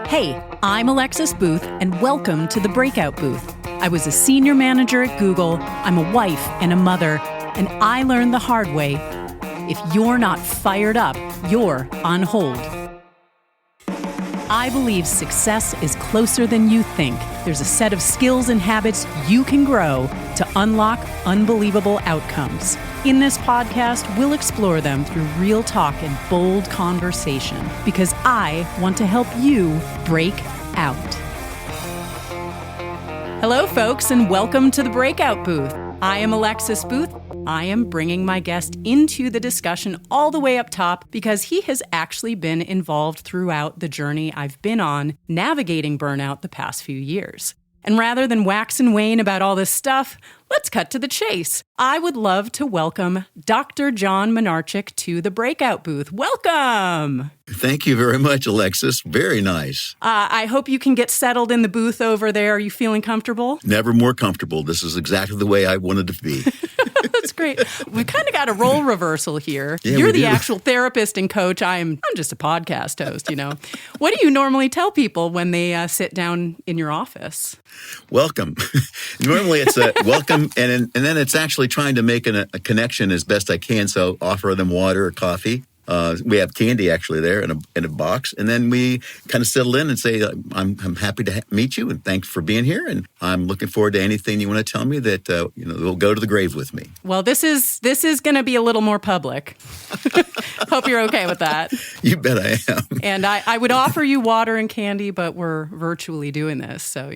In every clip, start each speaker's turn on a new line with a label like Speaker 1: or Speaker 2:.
Speaker 1: Hey, I'm Alexis Booth, and welcome to the Breakout Booth. I was a senior manager at Google, I'm a wife and a mother, and I learned the hard way. If you're not fired up, you're on hold. I believe success is closer than you think. There's a set of skills and habits you can grow to unlock unbelievable outcomes. In this podcast, we'll explore them through real talk and bold conversation because I want to help you break out. Hello, folks, and welcome to the Breakout Booth. I am Alexis Booth. I am bringing my guest into the discussion all the way up top because he has actually been involved throughout the journey I've been on navigating burnout the past few years. And rather than wax and wane about all this stuff, let's cut to the chase. I would love to welcome Dr. John Menarchik to the Breakout Booth. Welcome!
Speaker 2: Thank you very much, Alexis. Very nice.
Speaker 1: I hope you can get settled in the booth over there. Are you feeling comfortable?
Speaker 2: Never more comfortable. This is exactly the way I wanted to be.
Speaker 1: That's great. We kind of got a role reversal here.
Speaker 2: Yeah,
Speaker 1: You're the
Speaker 2: do.
Speaker 1: actual therapist and coach. I'm just a podcast host, you know. What do you normally tell people when they sit down in your office?
Speaker 2: Welcome. Normally it's a welcome, and then it's actually trying to make a connection as best I can. So offer them water or coffee. We have candy actually there in a box, and then we kind of settle in and say, "I'm happy to meet you, and thanks for being here, and I'm looking forward to anything you want to tell me that will go to the grave with me."
Speaker 1: Well, this is going to be a little more public. Hope you're okay with that.
Speaker 2: You bet I am.
Speaker 1: And I would offer you water and candy, but we're virtually doing this, so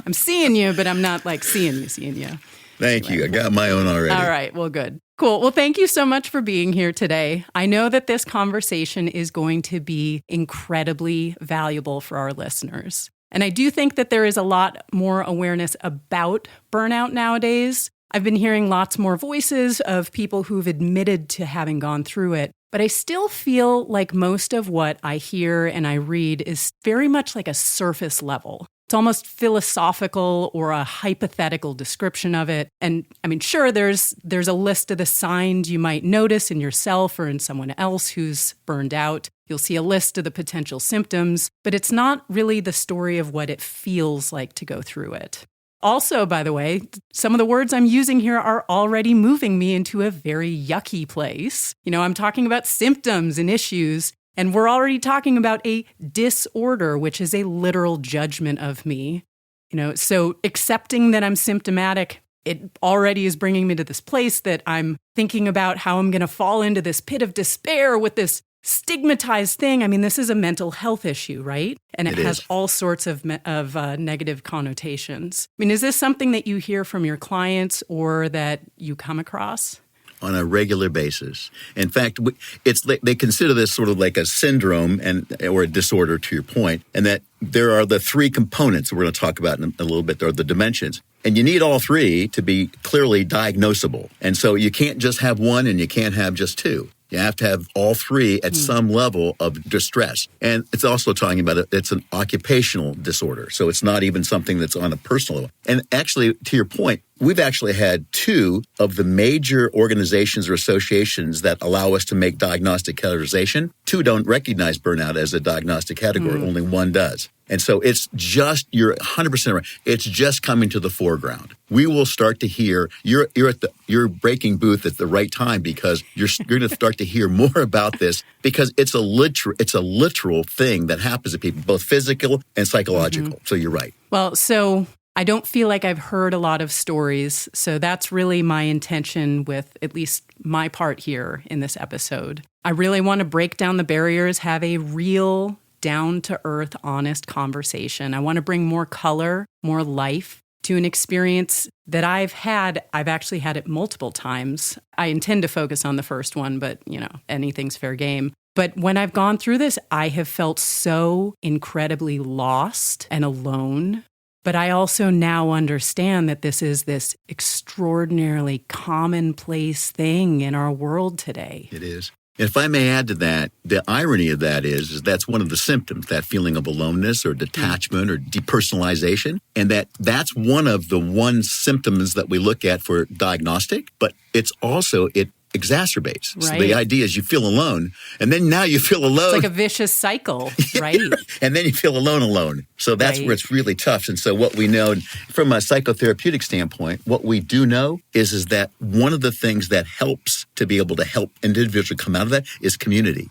Speaker 1: I'm seeing you, but I'm not like seeing you.
Speaker 2: Thank you. I got my own already.
Speaker 1: All right. Well, good. Cool. Well, thank you so much for being here today. I know that this conversation is going to be incredibly valuable for our listeners. And I do think that there is a lot more awareness about burnout nowadays. I've been hearing lots more voices of people who've admitted to having gone through it. But I still feel like most of what I hear and I read is very much like a surface level. It's almost philosophical or a hypothetical description of it. And I mean, sure, there's a list of the signs you might notice in yourself or in someone else who's burned out. You'll see a list of the potential symptoms, but it's not really the story of what it feels like to go through it. Also, by the way, some of the words I'm using here are already moving me into a very yucky place. I'm talking about symptoms and issues. And we're already talking about a disorder, which is a literal judgment of me. So accepting that I'm symptomatic, it already is bringing me to this place that I'm thinking about how I'm going to fall into this pit of despair with this stigmatized thing. I mean, this is a mental health issue, right? And it has all sorts of negative connotations. I mean, is this something that you hear from your clients or that you come across?
Speaker 2: On a regular basis. In fact, they consider this sort of like a syndrome or a disorder, to your point, and that there are the three components we're going to talk about in a little bit. There are the dimensions. And you need all three to be clearly diagnosable. And so you can't just have one and you can't have just two. You have to have all three at some level of distress. And it's also talking about it's an occupational disorder. So it's not even something that's on a personal level. And actually, to your point, we've actually had two of the major organizations or associations that allow us to make diagnostic categorization. Two don't recognize burnout as a diagnostic category. Only one does. And so it's just, you're 100% right. It's just coming to the foreground. We will start to hear, you're breaking booth at the right time because you're going to start to hear more about this because it's a literal thing that happens to people, both physical and psychological. So you're right.
Speaker 1: Well, so I don't feel like I've heard a lot of stories. So that's really my intention with at least my part here in this episode. I really want to break down the barriers, have a real down-to-earth, honest conversation. I want to bring more color, more life to an experience that I've had. I've actually had it multiple times. I intend to focus on the first one, but, anything's fair game. But when I've gone through this, I have felt so incredibly lost and alone. But I also now understand that this is this extraordinarily commonplace thing in our world today.
Speaker 2: It is. If I may add to that, the irony of that is that's one of the symptoms, that feeling of aloneness or detachment or depersonalization. And that's one of the symptoms that we look at for diagnostic, but it's also, it exacerbates.
Speaker 1: Right.
Speaker 2: So the idea is you feel alone, and then now you feel alone.
Speaker 1: It's like a vicious cycle, right?
Speaker 2: And then you feel alone. So that's
Speaker 1: Right.
Speaker 2: where it's really tough. And so what we know from a psychotherapeutic standpoint, what we do know is that one of the things that helps to be able to help individuals come out of that is community.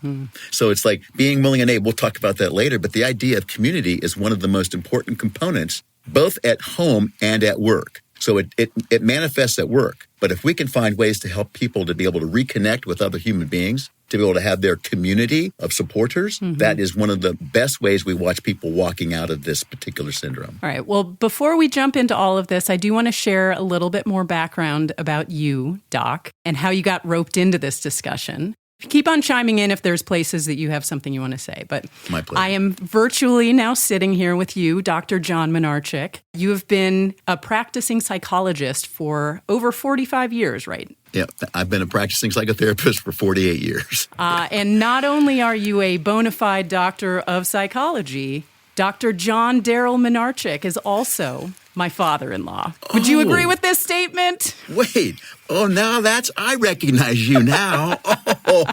Speaker 2: So it's like being willing and able, we'll talk about that later, but the idea of community is one of the most important components, both at home and at work. So it manifests at work. But if we can find ways to help people to be able to reconnect with other human beings, to be able to have their community of supporters, that is one of the best ways we watch people walking out of this particular syndrome.
Speaker 1: All right. Well, before we jump into all of this, I do want to share a little bit more background about you, Doc, and how you got roped into this discussion. Keep on chiming in if there's places that you have something you want to say. But
Speaker 2: My pleasure.
Speaker 1: I am virtually now sitting here with you, Dr. John Minarchik. You have been a practicing psychologist for over 45 years, right?
Speaker 2: Yeah, I've been a practicing psychotherapist for 48 years.
Speaker 1: And not only are you a bona fide doctor of psychology, Dr. John Darrell Minarchik is also my father-in-law. Would you agree with this statement?
Speaker 2: Wait. Oh, now I recognize you now. Oh.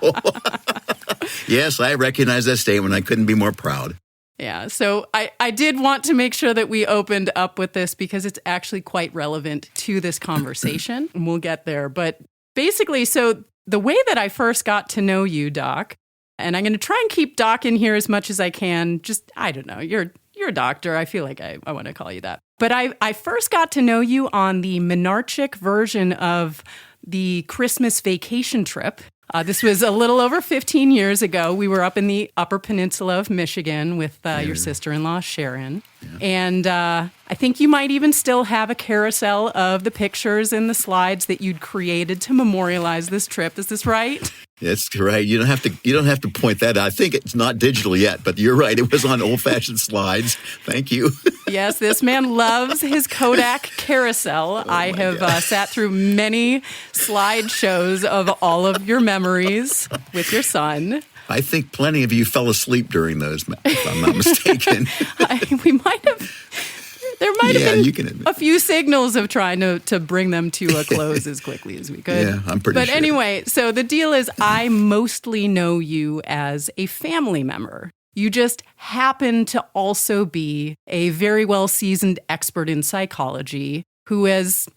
Speaker 2: Yes, I recognize that statement. I couldn't be more proud.
Speaker 1: Yeah, so I did want to make sure that we opened up with this because it's actually quite relevant to this conversation, and we'll get there. But basically, so the way that I first got to know you, Doc, and I'm going to try and keep Doc in here as much as I can. Just, I don't know, you're a doctor. I feel like I want to call you that. But I first got to know you on the Minarchik version of the Christmas vacation trip. This was a little over 15 years ago. We were up in the Upper Peninsula of Michigan with your sister-in-law, Sharon. Yeah. And I think you might even still have a carousel of the pictures and the slides that you'd created to memorialize this trip. Is this right?
Speaker 2: That's right. You don't have to point that out. I think it's not digital yet, but you're right. It was on old-fashioned slides. Thank you.
Speaker 1: Yes, this man loves his Kodak carousel. I have sat through many slideshows of all of your memories with your son.
Speaker 2: I think plenty of you fell asleep during those, if I'm not mistaken.
Speaker 1: We might have. There might have been a few signals of trying to bring them to a close as quickly as we could.
Speaker 2: Yeah, I'm pretty sure.
Speaker 1: But anyway, so the deal is I mostly know you as a family member. You just happen to also be a very well-seasoned expert in psychology who is,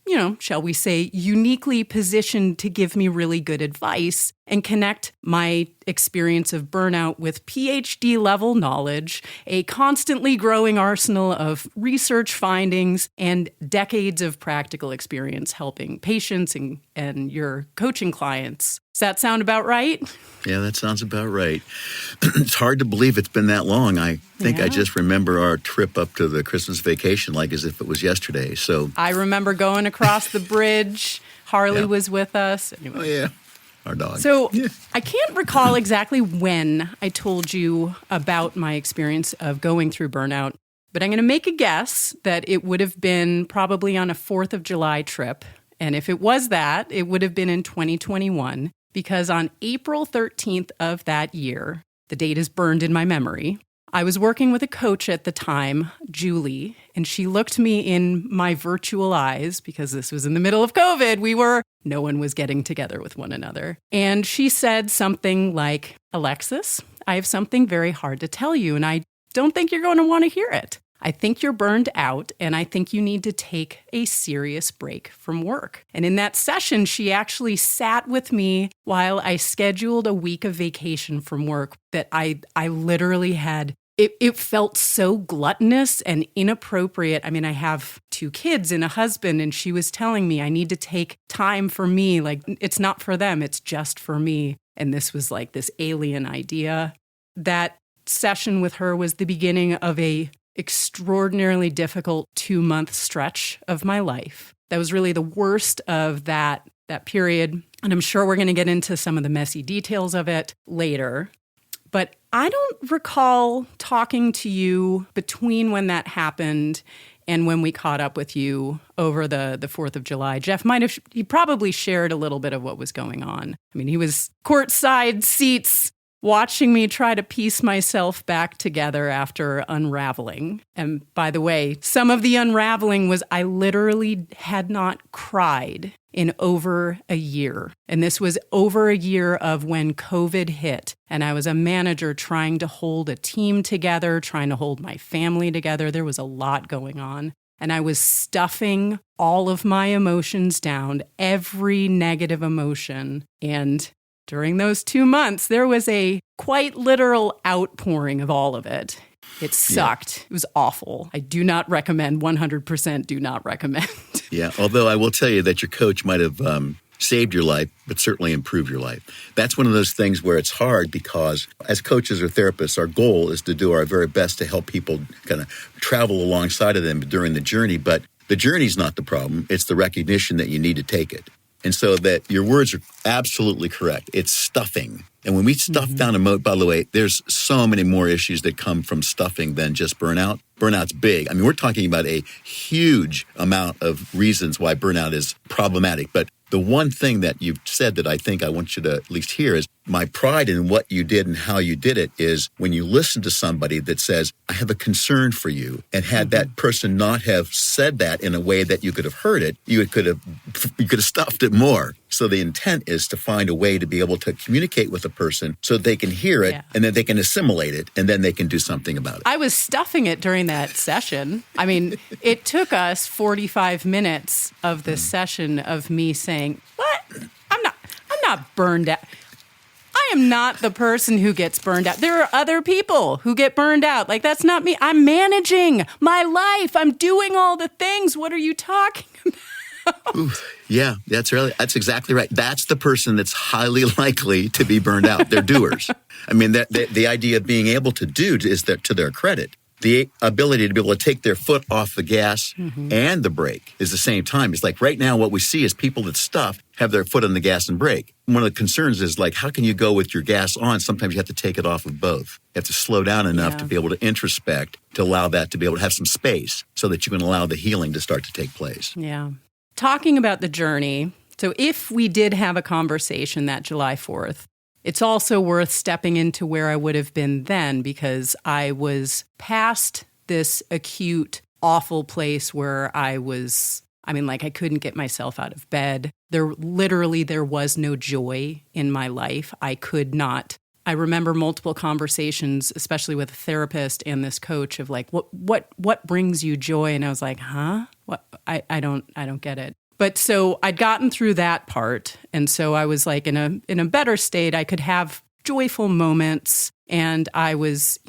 Speaker 1: shall we say, uniquely positioned to give me really good advice and connect my experience of burnout with PhD-level knowledge, a constantly growing arsenal of research findings, and decades of practical experience helping patients and your coaching clients. Does that sound about right?
Speaker 2: Yeah, that sounds about right. It's hard to believe it's been that long. I think I just remember our trip up to the Christmas vacation like as if it was yesterday. So
Speaker 1: I remember going across the bridge. Harley was with us. Anyway.
Speaker 2: Oh, yeah. Our dog.
Speaker 1: So I can't recall exactly when I told you about my experience of going through burnout, but I'm going to make a guess that it would have been probably on a 4th of July trip. And if it was that, it would have been in 2021, because on April 13th of that year, the date is burned in my memory, I was working with a coach at the time, Julie, and she looked me in my virtual eyes because this was in the middle of COVID. No one was getting together with one another. And she said something like, Alexis, I have something very hard to tell you, and I don't think you're going to want to hear it. I think you're burned out, and I think you need to take a serious break from work. And in that session, she actually sat with me while I scheduled a week of vacation from work that I literally had. It felt so gluttonous and inappropriate. I mean, I have 2 kids and a husband, and she was telling me I need to take time for me. Like, it's not for them, it's just for me. And this was like this alien idea. That session with her was the beginning of a extraordinarily difficult 2-month stretch of my life. That was really the worst of that period. And I'm sure we're going to get into some of the messy details of it later. But I don't recall talking to you between when that happened and when we caught up with you over the 4th of July. Jeff he probably shared a little bit of what was going on. I mean, he was courtside seats watching me try to piece myself back together after unraveling. And by the way, some of the unraveling was I literally had not cried in over a year. And this was over a year of when COVID hit. And I was a manager trying to hold a team together, trying to hold my family together. There was a lot going on. And I was stuffing all of my emotions down, every negative emotion. And during those 2 months, there was a quite literal outpouring of all of it. It sucked. Yeah. It was awful. I do not recommend, 100% do not recommend.
Speaker 2: Yeah, although I will tell you that your coach might have saved your life, but certainly improved your life. That's one of those things where it's hard because as coaches or therapists, our goal is to do our very best to help people kind of travel alongside of them during the journey. But the journey's not the problem. It's the recognition that you need to take it. And so that your words are absolutely correct. It's stuffing. And when we stuff down by the way, there's so many more issues that come from stuffing than just burnout. Burnout's big. I mean, we're talking about a huge amount of reasons why burnout is problematic. But the one thing that you've said that I think I want you to at least hear is my pride in what you did and how you did it is when you listen to somebody that says, I have a concern for you, and had that person not have said that in a way that you could have heard it, you could have stuffed it more. So the intent is to find a way to be able to communicate with a person so they can hear it and then they can assimilate it and then they can do something about it.
Speaker 1: I was stuffing it during that session. I mean, it took us 45 minutes of this session of me saying, what? I'm not burned out. I am not the person who gets burned out. There are other people who get burned out. Like, that's not me. I'm managing my life. I'm doing all the things. What are you talking about?
Speaker 2: Ooh, yeah, that's exactly right. That's the person that's highly likely to be burned out. They're doers. I mean, the idea of being able to do is that to their credit. The ability to be able to take their foot off the gas and the brake is the same time. It's like right now what we see is people that stuff have their foot on the gas and brake. One of the concerns is like, how can you go with your gas on? Sometimes you have to take it off of both. You have to slow down enough to be able to introspect, to allow that to be able to have some space so that you can allow the healing to start to take place.
Speaker 1: Yeah. Talking about the journey, so if we did have a conversation that July 4th, it's also worth stepping into where I would have been then because I was past this acute, awful place where I couldn't get myself out of bed. There was no joy in my life. I could not. I remember multiple conversations, especially with a therapist and this coach of like, what brings you joy? And I was like, huh? What? I don't get it. But so I'd gotten through that part. And so I was like in a better state. I could have joyful moments and I was,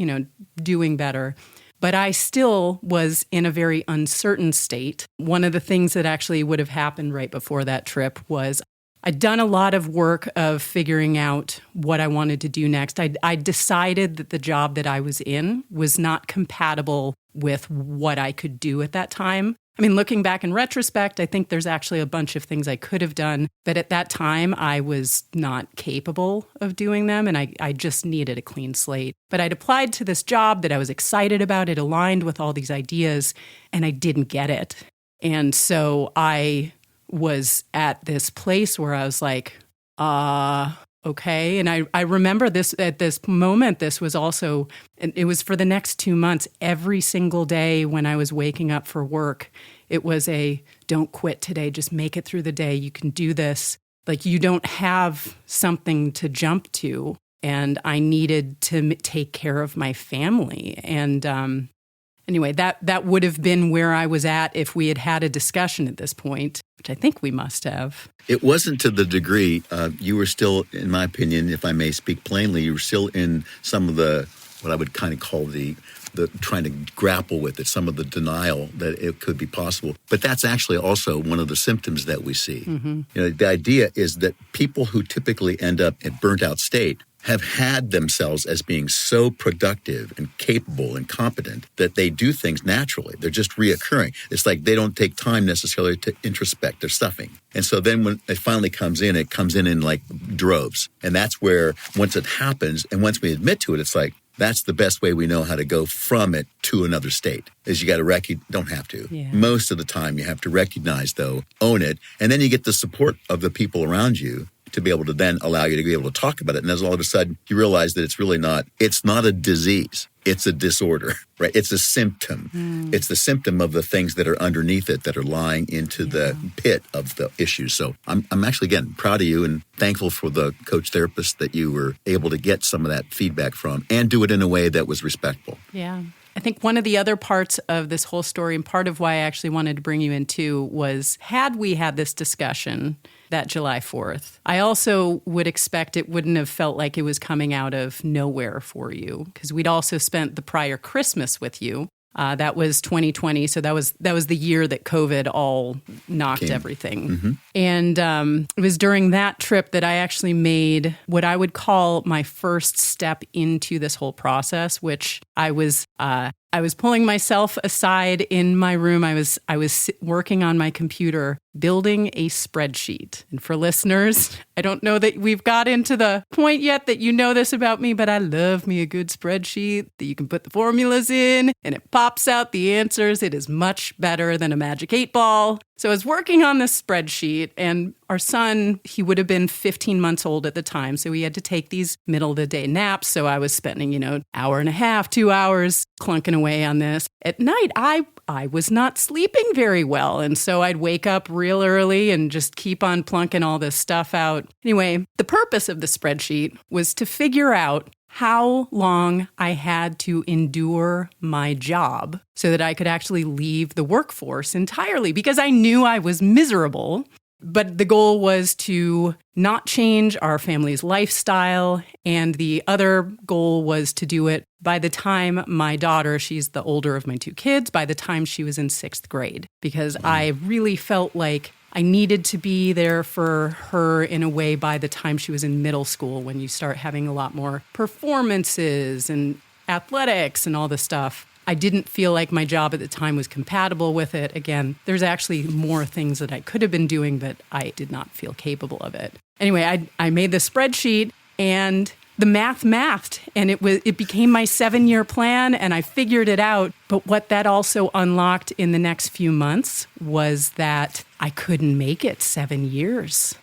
Speaker 1: doing better. But I still was in a very uncertain state. One of the things that actually would have happened right before that trip was I'd done a lot of work of figuring out what I wanted to do next. I decided that the job that I was in was not compatible with what I could do at that time. I mean, looking back in retrospect, I think there's actually a bunch of things I could have done. But at that time, I was not capable of doing them, and I just needed a clean slate. But I'd applied to this job that I was excited about. It aligned with all these ideas, and I didn't get it. And so I was at this place where I was like, okay. And I remember this at this moment, this was also, and it was for the next 2 months, every single day when I was waking up for work, it was don't quit today, just make it through the day. You can do this. Like you don't have something to jump to. And I needed to take care of my family. And anyway, that would have been where I was at if we had had a discussion at this point, which I think we must have.
Speaker 2: It wasn't to the degree, you were still, in my opinion, if I may speak plainly, you were still in some of the, what I would kind of call the trying to grapple with it, some of the denial that it could be possible. But that's actually also one of the symptoms that we see. The idea is that people who typically end up in burnt out state have had themselves as being so productive and capable and competent that they do things naturally. They're just reoccurring. It's like they don't take time necessarily to introspect. They're stuffing. And so then when it finally comes in like droves. And that's where once it happens and once we admit to it, it's like, that's the best way we know how to go from it to another state, is you got to don't have to. Yeah. Most of the time you have to recognize, though, own it, and then you get the support of the people around you to be able to then allow you to be able to talk about it. And then all of a sudden you realize that it's not a disease. it's a disorder, right? It's a symptom. It's the symptom of the things that are underneath it that are lying into the pit of the issues. So I'm actually, again, proud of you and thankful for the coach therapist that you were able to get some of that feedback from and do it in a way that was respectful.
Speaker 1: Yeah. I think one of the other parts of this whole story, and part of why I actually wanted to bring you in too, was had we had this discussion that July 4th, I also would expect it wouldn't have felt like it was coming out of nowhere for you, because we'd also spent the prior Christmas with you. That was 2020, so that was the year that COVID all knocked everything. And it was during that trip that I actually made what I would call my first step into this whole process, which I was pulling myself aside in my room. I was working on my computer, building a spreadsheet. And for listeners, I don't know that we've got into the point yet that you know this about me, but I love me a good spreadsheet that you can put the formulas in and it pops out the answers. It is much better than a magic 8-ball. So I was working on this spreadsheet, and our son, he would have been 15 months old at the time, so he had to take these middle-of-the-day naps. So I was spending, hour and a half, 2 hours clunking away on this. At night, I was not sleeping very well, and so I'd wake up real early and just keep on plunking all this stuff out. Anyway, the purpose of the spreadsheet was to figure out how long I had to endure my job so that I could actually leave the workforce entirely, because I knew I was miserable. But the goal was to not change our family's lifestyle. And the other goal was to do it by the time my daughter, she's the older of my 2 kids, by the time she was in 6th grade, because I really felt like I needed to be there for her in a way by the time she was in middle school, when you start having a lot more performances and athletics and all this stuff. I didn't feel like my job at the time was compatible with it. Again, there's actually more things that I could have been doing, but I did not feel capable of it. Anyway, I made the spreadsheet, and the mathed, and it became my 7-year plan, and I figured it out. But what that also unlocked in the next few months was that I couldn't make it 7 years.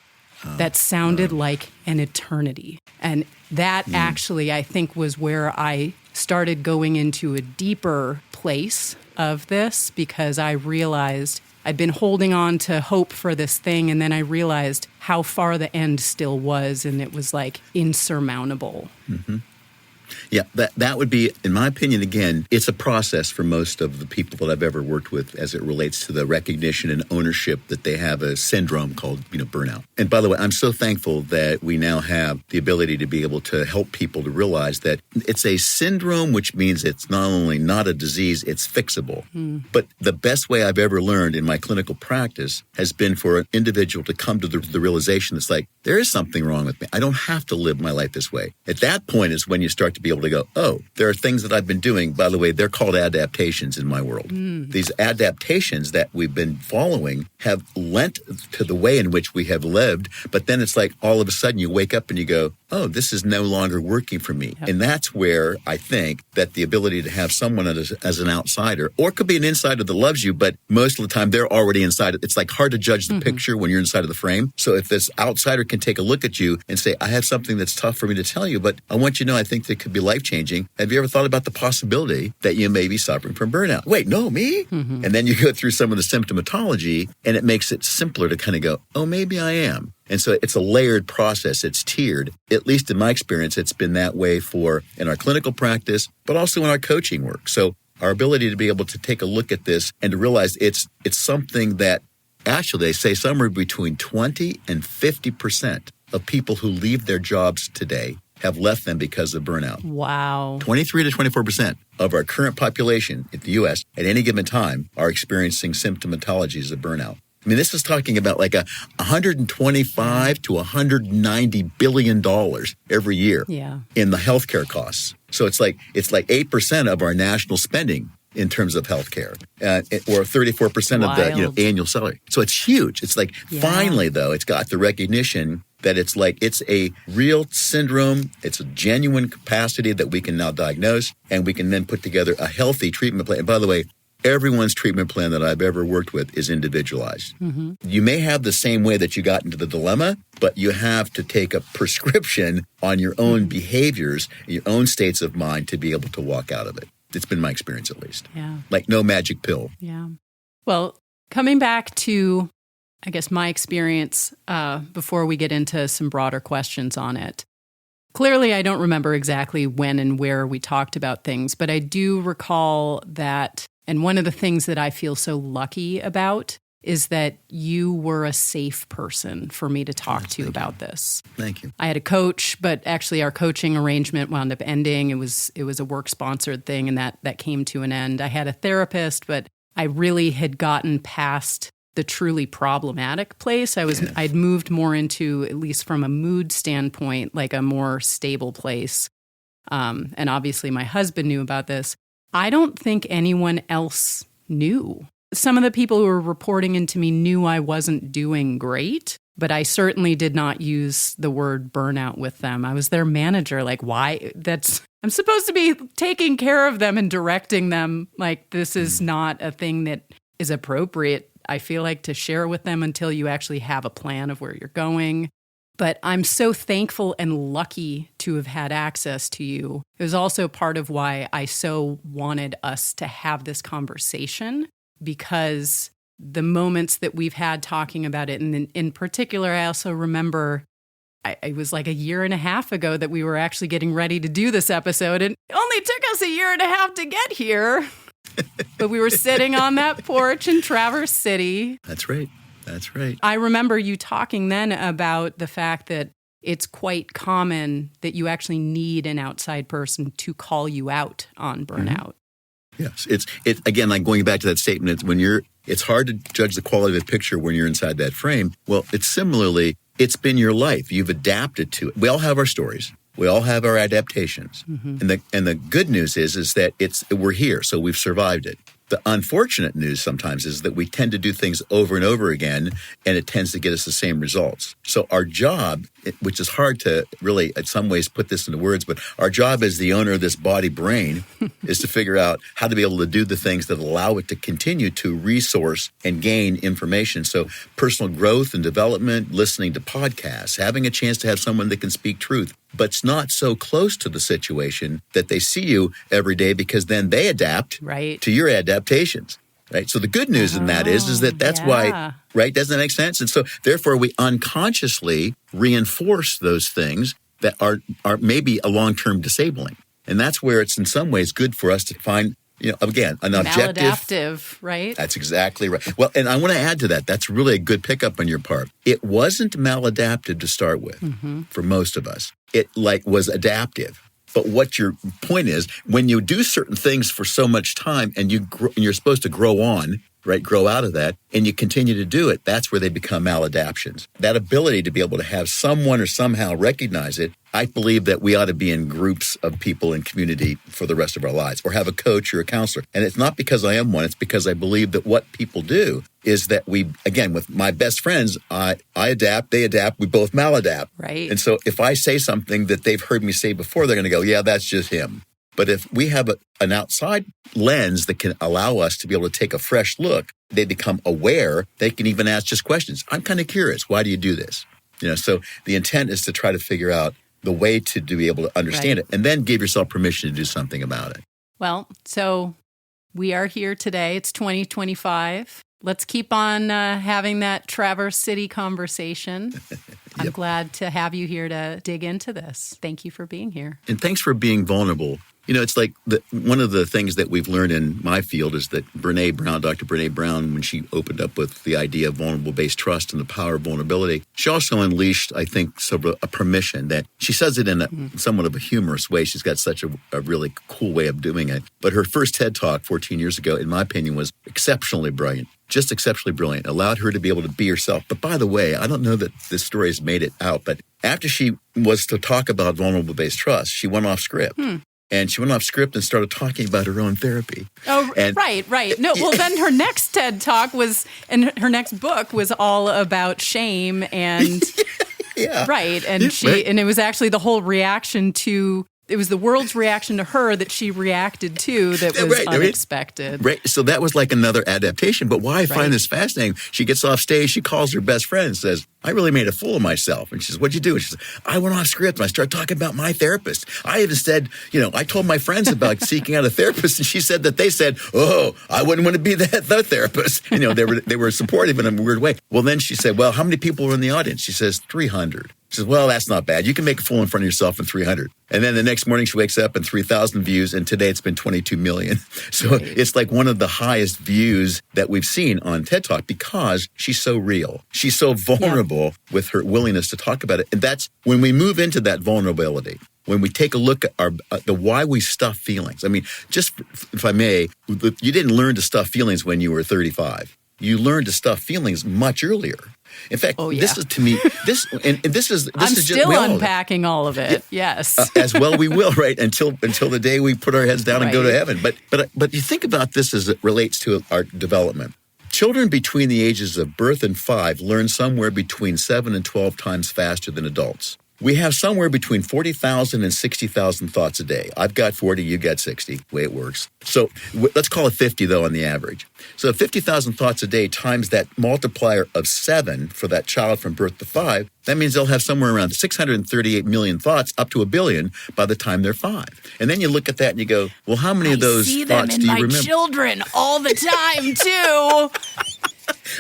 Speaker 1: That sounded like an eternity. And that actually, I think, was where I started going into a deeper place of this, because I realized I'd been holding on to hope for this thing, and then I realized how far the end still was, and it was like insurmountable.
Speaker 2: Yeah, that would be, in my opinion, again, it's a process for most of the people that I've ever worked with as it relates to the recognition and ownership that they have a syndrome called, burnout. And by the way, I'm so thankful that we now have the ability to be able to help people to realize that it's a syndrome, which means it's not only not a disease, it's fixable. But the best way I've ever learned in my clinical practice has been for an individual to come to the realization that's like, there is something wrong with me. I don't have to live my life this way. At that point is when you start to be able to go, oh, there are things that I've been doing. By the way, they're called adaptations in my world. These adaptations that we've been following have lent to the way in which we have lived. But then it's like all of a sudden you wake up and you go, oh, this is no longer working for me. Yep. And that's where I think that the ability to have someone as an outsider, or it could be an insider that loves you, but most of the time they're already inside. It's like hard to judge the picture when you're inside of the frame. So if this outsider can take a look at you and say, I have something that's tough for me to tell you, but I want you to know I think that could be life-changing. Have you ever thought about the possibility that you may be suffering from burnout? Wait, no, me? And then you go through some of the symptomatology, and it makes it simpler to kind of go, oh, maybe I am. And so it's a layered process. It's tiered. At least in my experience, it's been that way in our clinical practice, but also in our coaching work. So our ability to be able to take a look at this and to realize it's something that actually they say somewhere between 20 and 50% of people who leave their jobs today have left them because of burnout.
Speaker 1: Wow. 23 to
Speaker 2: 24% of our current population in the U.S. at any given time are experiencing symptomatologies of burnout. I mean, this is talking about like $125 to $190 billion every year in the healthcare costs. So it's like 8% of our national spending in terms of healthcare, or 34% of the annual salary. So it's huge. It's like finally, though, it's got the recognition that it's a real syndrome. It's a genuine capacity that we can now diagnose, and we can then put together a healthy treatment plan. And by the way, everyone's treatment plan that I've ever worked with is individualized. You may have the same way that you got into the dilemma, but you have to take a prescription on your own behaviors, your own states of mind to be able to walk out of it. It's been my experience, at least.
Speaker 1: Yeah.
Speaker 2: Like no magic pill.
Speaker 1: Yeah. Well, coming back to, I guess, my experience before we get into some broader questions on it. Clearly, I don't remember exactly when and where we talked about things, but I do recall that, and one of the things that I feel so lucky about is that you were a safe person for me to talk to about this.
Speaker 2: Thank you.
Speaker 1: I had a coach, but actually our coaching arrangement wound up ending. It was a work-sponsored thing, and that came to an end. I had a therapist, but I really had gotten past the truly problematic place. I'd moved more into, at least from a mood standpoint, like a more stable place. And obviously my husband knew about this. I don't think anyone else knew. Some of the people who were reporting into me knew I wasn't doing great, but I certainly did not use the word burnout with them. I was their manager. Like, why? I'm supposed to be taking care of them and directing them. Like, this is not a thing that is appropriate, I feel like, to share with them until you actually have a plan of where you're going. But I'm so thankful and lucky to have had access to you. It was also part of why I so wanted us to have this conversation, because the moments that we've had talking about it, and in particular, I also remember it was like a year and a half ago that we were actually getting ready to do this episode. And it only took us a year and a half to get here. But we were sitting on that porch in Traverse City.
Speaker 2: That's right. That's right.
Speaker 1: I remember you talking then about the fact that it's quite common that you actually need an outside person to call you out on burnout.
Speaker 2: Yes. It's again, like going back to that statement, it's hard to judge the quality of a picture when you're inside that frame. Well, it's been your life. You've adapted to it. We all have our stories. We all have our adaptations. And the good news is that we're here, so we've survived it. The unfortunate news sometimes is that we tend to do things over and over again, and it tends to get us the same results. So our job, which is hard to really, in some ways, put this into words, but our job as the owner of this body brain is to figure out how to be able to do the things that allow it to continue to resource and gain information. So personal growth and development, listening to podcasts, having a chance to have someone that can speak truth, but it's not so close to the situation that they see you every day, because then they adapt to your adaptations, right? So the good news in that is that that's why, right? Doesn't that make sense? And so therefore we unconsciously reinforce those things that are maybe a long-term disabling. And that's where it's in some ways good for us to find, again, an objective.
Speaker 1: Maladaptive, right?
Speaker 2: That's exactly right. Well, and I want to add to that. That's really a good pickup on your part. It wasn't maladaptive to start with for most of us. It was adaptive. But what your point is, when you do certain things for so much time and you're supposed to grow on, right, grow out of that, and you continue to do it, that's where they become maladaptions. That ability to be able to have someone or somehow recognize it, I believe that we ought to be in groups of people in community for the rest of our lives, or have a coach or a counselor. And it's not because I am one, it's because I believe that what people do is that we, again, with my best friends, I adapt, they adapt, we both maladapt.
Speaker 1: Right.
Speaker 2: And so if I say something that they've heard me say before, they're going to go, yeah, that's just him. But if we have an outside lens that can allow us to be able to take a fresh look, they become aware. They can even ask just questions. I'm kind of curious. Why do you do this? So the intent is to try to figure out the way to be able to understand it, and then give yourself permission to do something about it.
Speaker 1: Well, so we are here today. It's 2025. Let's keep on having that Traverse City conversation. I'm glad to have you here to dig into this. Thank you for being here.
Speaker 2: And thanks for being vulnerable. It's like one of the things that we've learned in my field is that Dr. Brene Brown, when she opened up with the idea of vulnerable-based trust and the power of vulnerability, she also unleashed, I think, sort of a permission that she says it in a somewhat of a humorous way. She's got such a really cool way of doing it. But her first TED Talk 14 years ago, in my opinion, was exceptionally brilliant. Just exceptionally brilliant. Allowed her to be able to be herself. But by the way, I don't know that this story has made it out, but after she was to talk about vulnerable-based trust, she went off script. And she went off script and started talking about her own therapy.
Speaker 1: Oh, right. No, well, then her next TED Talk and her next book was all about shame and,
Speaker 2: yeah.
Speaker 1: right. And and it was actually the whole reaction to it was the world's reaction to her that she reacted to that was unexpected.
Speaker 2: Right. So that was like another adaptation. But why I find this fascinating, she gets off stage, she calls her best friend and says, I really made a fool of myself. And she says, what'd you do? And she says, I went off script and I started talking about my therapist. I even said, I told my friends about seeking out a therapist, and she said that they said, oh, I wouldn't want to be the therapist. They were supportive in a weird way. Well, then she said, well, how many people were in the audience? She says, 300. She says, well, that's not bad. You can make a fool in front of yourself in 300. And then the next morning she wakes up and 3,000 views, and today it's been 22 million. So it's like one of the highest views that we've seen on TED Talk because she's so real. She's so vulnerable with her willingness to talk about it. And that's when we move into that vulnerability. When we take a look at the why we stuff feelings. I mean, just if I may, you didn't learn to stuff feelings when you were 35. You learned to stuff feelings much earlier. In fact, this is to me, I'm
Speaker 1: still unpacking all of it. Yes.
Speaker 2: As well we will, right? Until the day we put our heads down and go to heaven. But you think about this as it relates to our development. Children between the ages of birth and 5 learn somewhere between 7 and 12 times faster than adults. We have somewhere between 40,000 and 60,000 thoughts a day. I've got 40, you got 60, the way it works. So let's call it 50, though, on the average. So 50,000 thoughts a day times that multiplier of 7 for that child from birth to 5, that means they'll have somewhere around 638 million thoughts, up to 1 billion, by the time they're 5. And then you look at that and you go, well, how many of those thoughts do you remember?
Speaker 1: I see them in my children all the time, too.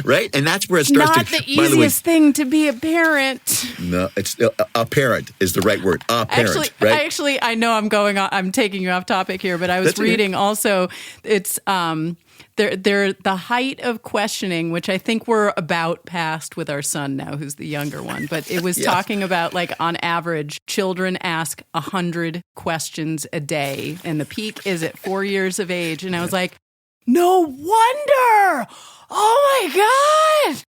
Speaker 2: Right? And that's where it starts
Speaker 1: Not the easiest thing to be a parent.
Speaker 2: No, it's a parent is the right word. A parent, right?
Speaker 1: I know I'm taking you off topic here, but I was reading also, it's they're the height of questioning, which I think we're about past with our son now, who's the younger one. But it was talking about, like, on average, children ask 100 questions a day, and the peak is at 4 years of age. And I was like, no wonder. Oh my God!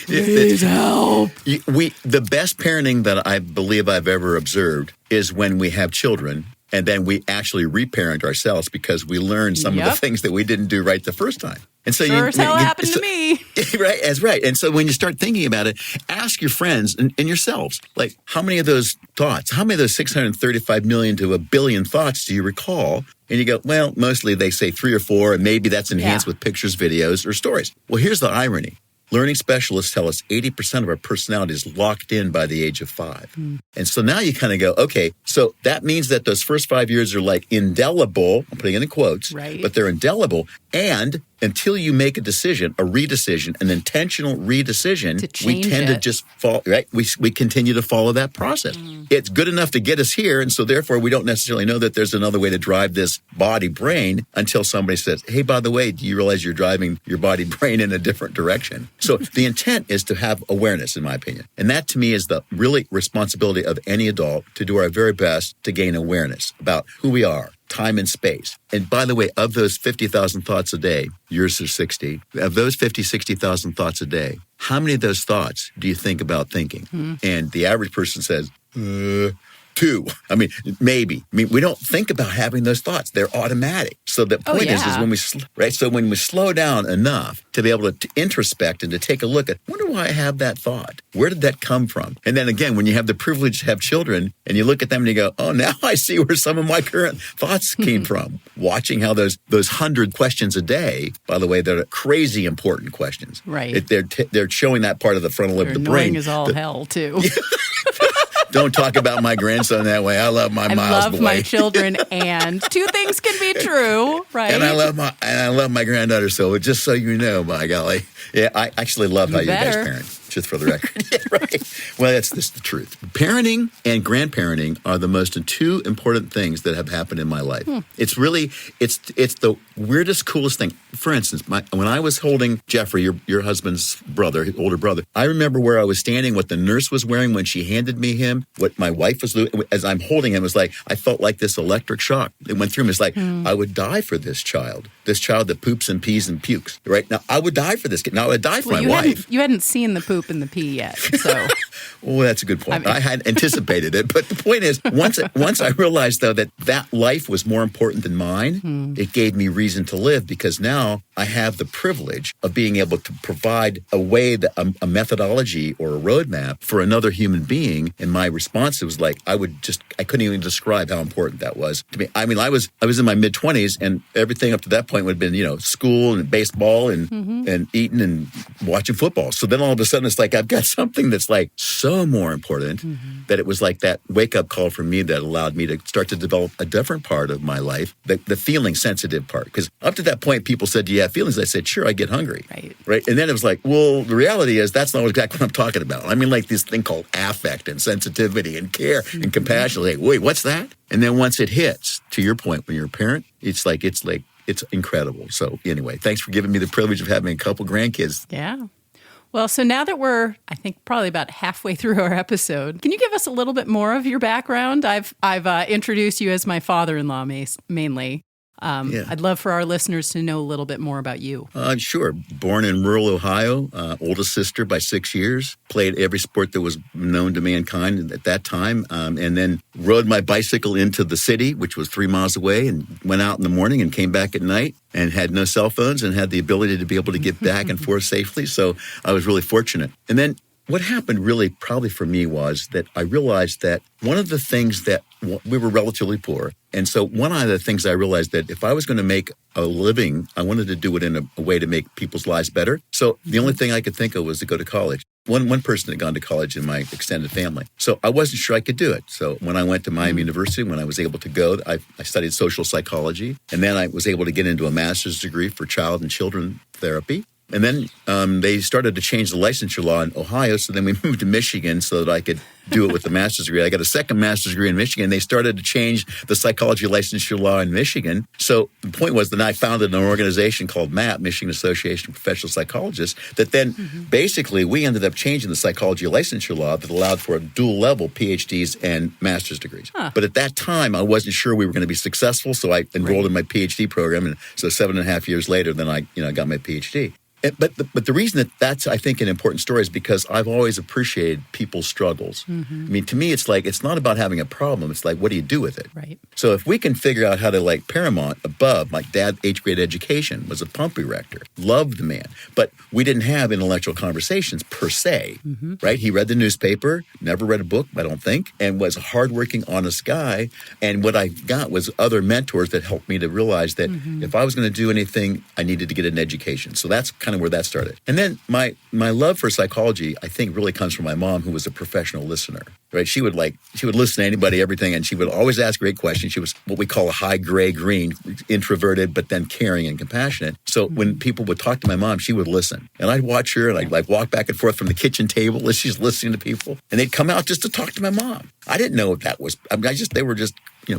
Speaker 1: Please help.
Speaker 2: The best parenting that I believe I've ever observed is when we have children and then we actually reparent ourselves because we learn some of the things that we didn't do right the first time. And so
Speaker 1: as hell happened to me.
Speaker 2: Right, that's right. And so when you start thinking about it, ask your friends and yourselves, like, how many of those thoughts, how many of those 635 million to 1 billion thoughts do you recall? And you go, well, mostly they say 3 or 4, and maybe that's enhanced with pictures, videos, or stories. Well, here's the irony. Learning specialists tell us 80% of our personality is locked in by the age of 5. And so now you kind of go, okay, so that means that those first 5 years are like indelible, I'm putting it in quotes, but they're indelible. And until you make a decision, a redecision, an intentional redecision, we tend to just fall, right? We continue to follow that process. It's good enough to get us here. And so therefore, we don't necessarily know that there's another way to drive this body brain until somebody says, hey, by the way, do you realize you're driving your body brain in a different direction? So the intent is to have awareness, in my opinion. And that to me is the really responsibility of any adult to do our very best to gain awareness about who we are, time and space. And by the way, of those 50,000 thoughts a day, yours are 60, of those 50, 60,000 thoughts a day, how many of those thoughts do you think about thinking? And the average person says, 2. I mean, maybe. I mean, we don't think about having those thoughts. They're automatic. So the point is when we, So when we slow down enough to be able to introspect and to take a look at, wonder why I have that thought. Where did that come from? And then again, when you have the privilege to have children and you look at them and you go, oh, now I see where some of my current thoughts came from. Watching how those 100 questions a day, by the way, they're crazy important questions.
Speaker 1: Right.
Speaker 2: They're showing that part of the frontal lobe of the brain.
Speaker 1: Annoying as all hell, too.
Speaker 2: Don't talk about my grandson that way. I love my Miles boy.
Speaker 1: I love my children, and 2 things can be true, right?
Speaker 2: And I love my granddaughter. So just so you know, by golly, I actually love how you guys parent. Just for the record, right? Well, that's the truth. Parenting and grandparenting are the most 2 important things that have happened in my life. It's really, it's the weirdest, coolest thing. For instance, when I was holding Jeffrey, your husband's brother, his older brother, I remember where I was standing, what the nurse was wearing when she handed me him, what my wife was doing. As I'm holding him, it was like, I felt like this electric shock. It went through me. It's like, I would die for this child that poops and pees and pukes, right? Now, I would die for this kid. Now, I would die for my wife.
Speaker 1: You hadn't seen the poop and the pee yet, so.
Speaker 2: Well, that's a good point. I had anticipated it. But the point is, once I realized, though, that life was more important than mine, it gave me reason to live, because now I have the privilege of being able to provide a way, a methodology or a roadmap for another human being. And my response was like, I couldn't even describe how important that was to me. I mean, I was in my mid-20s, and everything up to that point would have been, school and baseball and eating and watching football. So then all of a sudden it's like, I've got something that's like so more important that it was like that wake-up call for me that allowed me to start to develop a different part of my life, the feeling sensitive part. Because up to that point, people said, do you have feelings? I said, sure, I get hungry. Right. And then it was like, well, the reality is that's not exactly what I'm talking about. I mean, like this thing called affect and sensitivity and care and compassion. Like, wait, what's that? And then once it hits, to your point, when you're a parent, it's incredible. So anyway, thanks for giving me the privilege of having a couple grandkids.
Speaker 1: Yeah. Well, so now that we're, I think, probably about halfway through our episode, can you give us a little bit more of your background? I've introduced you as my father-in-law mainly. I'd love for our listeners to know a little bit more about you.
Speaker 2: Sure. Born in rural Ohio, oldest sister by 6 years, played every sport that was known to mankind at that time, and then rode my bicycle into the city, which was 3 miles away, and went out in the morning and came back at night and had no cell phones and had the ability to be able to get back and forth safely. So I was really fortunate. And then what happened really probably for me was that I realized that one of the things that we were relatively poor. And so one of the things I realized that if I was going to make a living, I wanted to do it in a way to make people's lives better. So the only thing I could think of was to go to college. One person had gone to college in my extended family. So I wasn't sure I could do it. So when I went to Miami University, when I was able to go, I studied social psychology. And then I was able to get into a master's degree for child and children therapy. And then they started to change the licensure law in Ohio. So then we moved to Michigan so that I could do it with the master's degree. I got a second master's degree in Michigan. They started to change the psychology licensure law in Michigan. So the point was that I founded an organization called MAP, Michigan Association of Professional Psychologists, that then basically we ended up changing the psychology licensure law that allowed for dual level PhDs and master's degrees. But at that time, I wasn't sure we were going to be successful. So I enrolled in my PhD program. And so 7.5 years later, then I got my PhD. But the reason that's, I think, an important story is because I've always appreciated people's struggles. I mean, to me, it's like, it's not about having a problem. It's like, what do you do with it?
Speaker 1: Right.
Speaker 2: So if we can figure out how to, like Paramount above, my dad, 8th grade education, was a pump erector, loved the man, but we didn't have intellectual conversations per se, right? He read the newspaper, never read a book, I don't think, and was a hardworking, honest guy. And what I got was other mentors that helped me to realize that if I was going to do anything, I needed to get an education. So that's kind of where that started. And then my love for psychology, I think, really comes from my mom, who was a professional listener, right? She would listen to anybody, everything, and she would always ask great questions. She was what we call a high gray green, introverted, but then caring and compassionate. So when people would talk to my mom, she would listen. And I'd watch her, and I'd like walk back and forth from the kitchen table as she's listening to people. And they'd come out just to talk to my mom. I didn't know what that was. They were just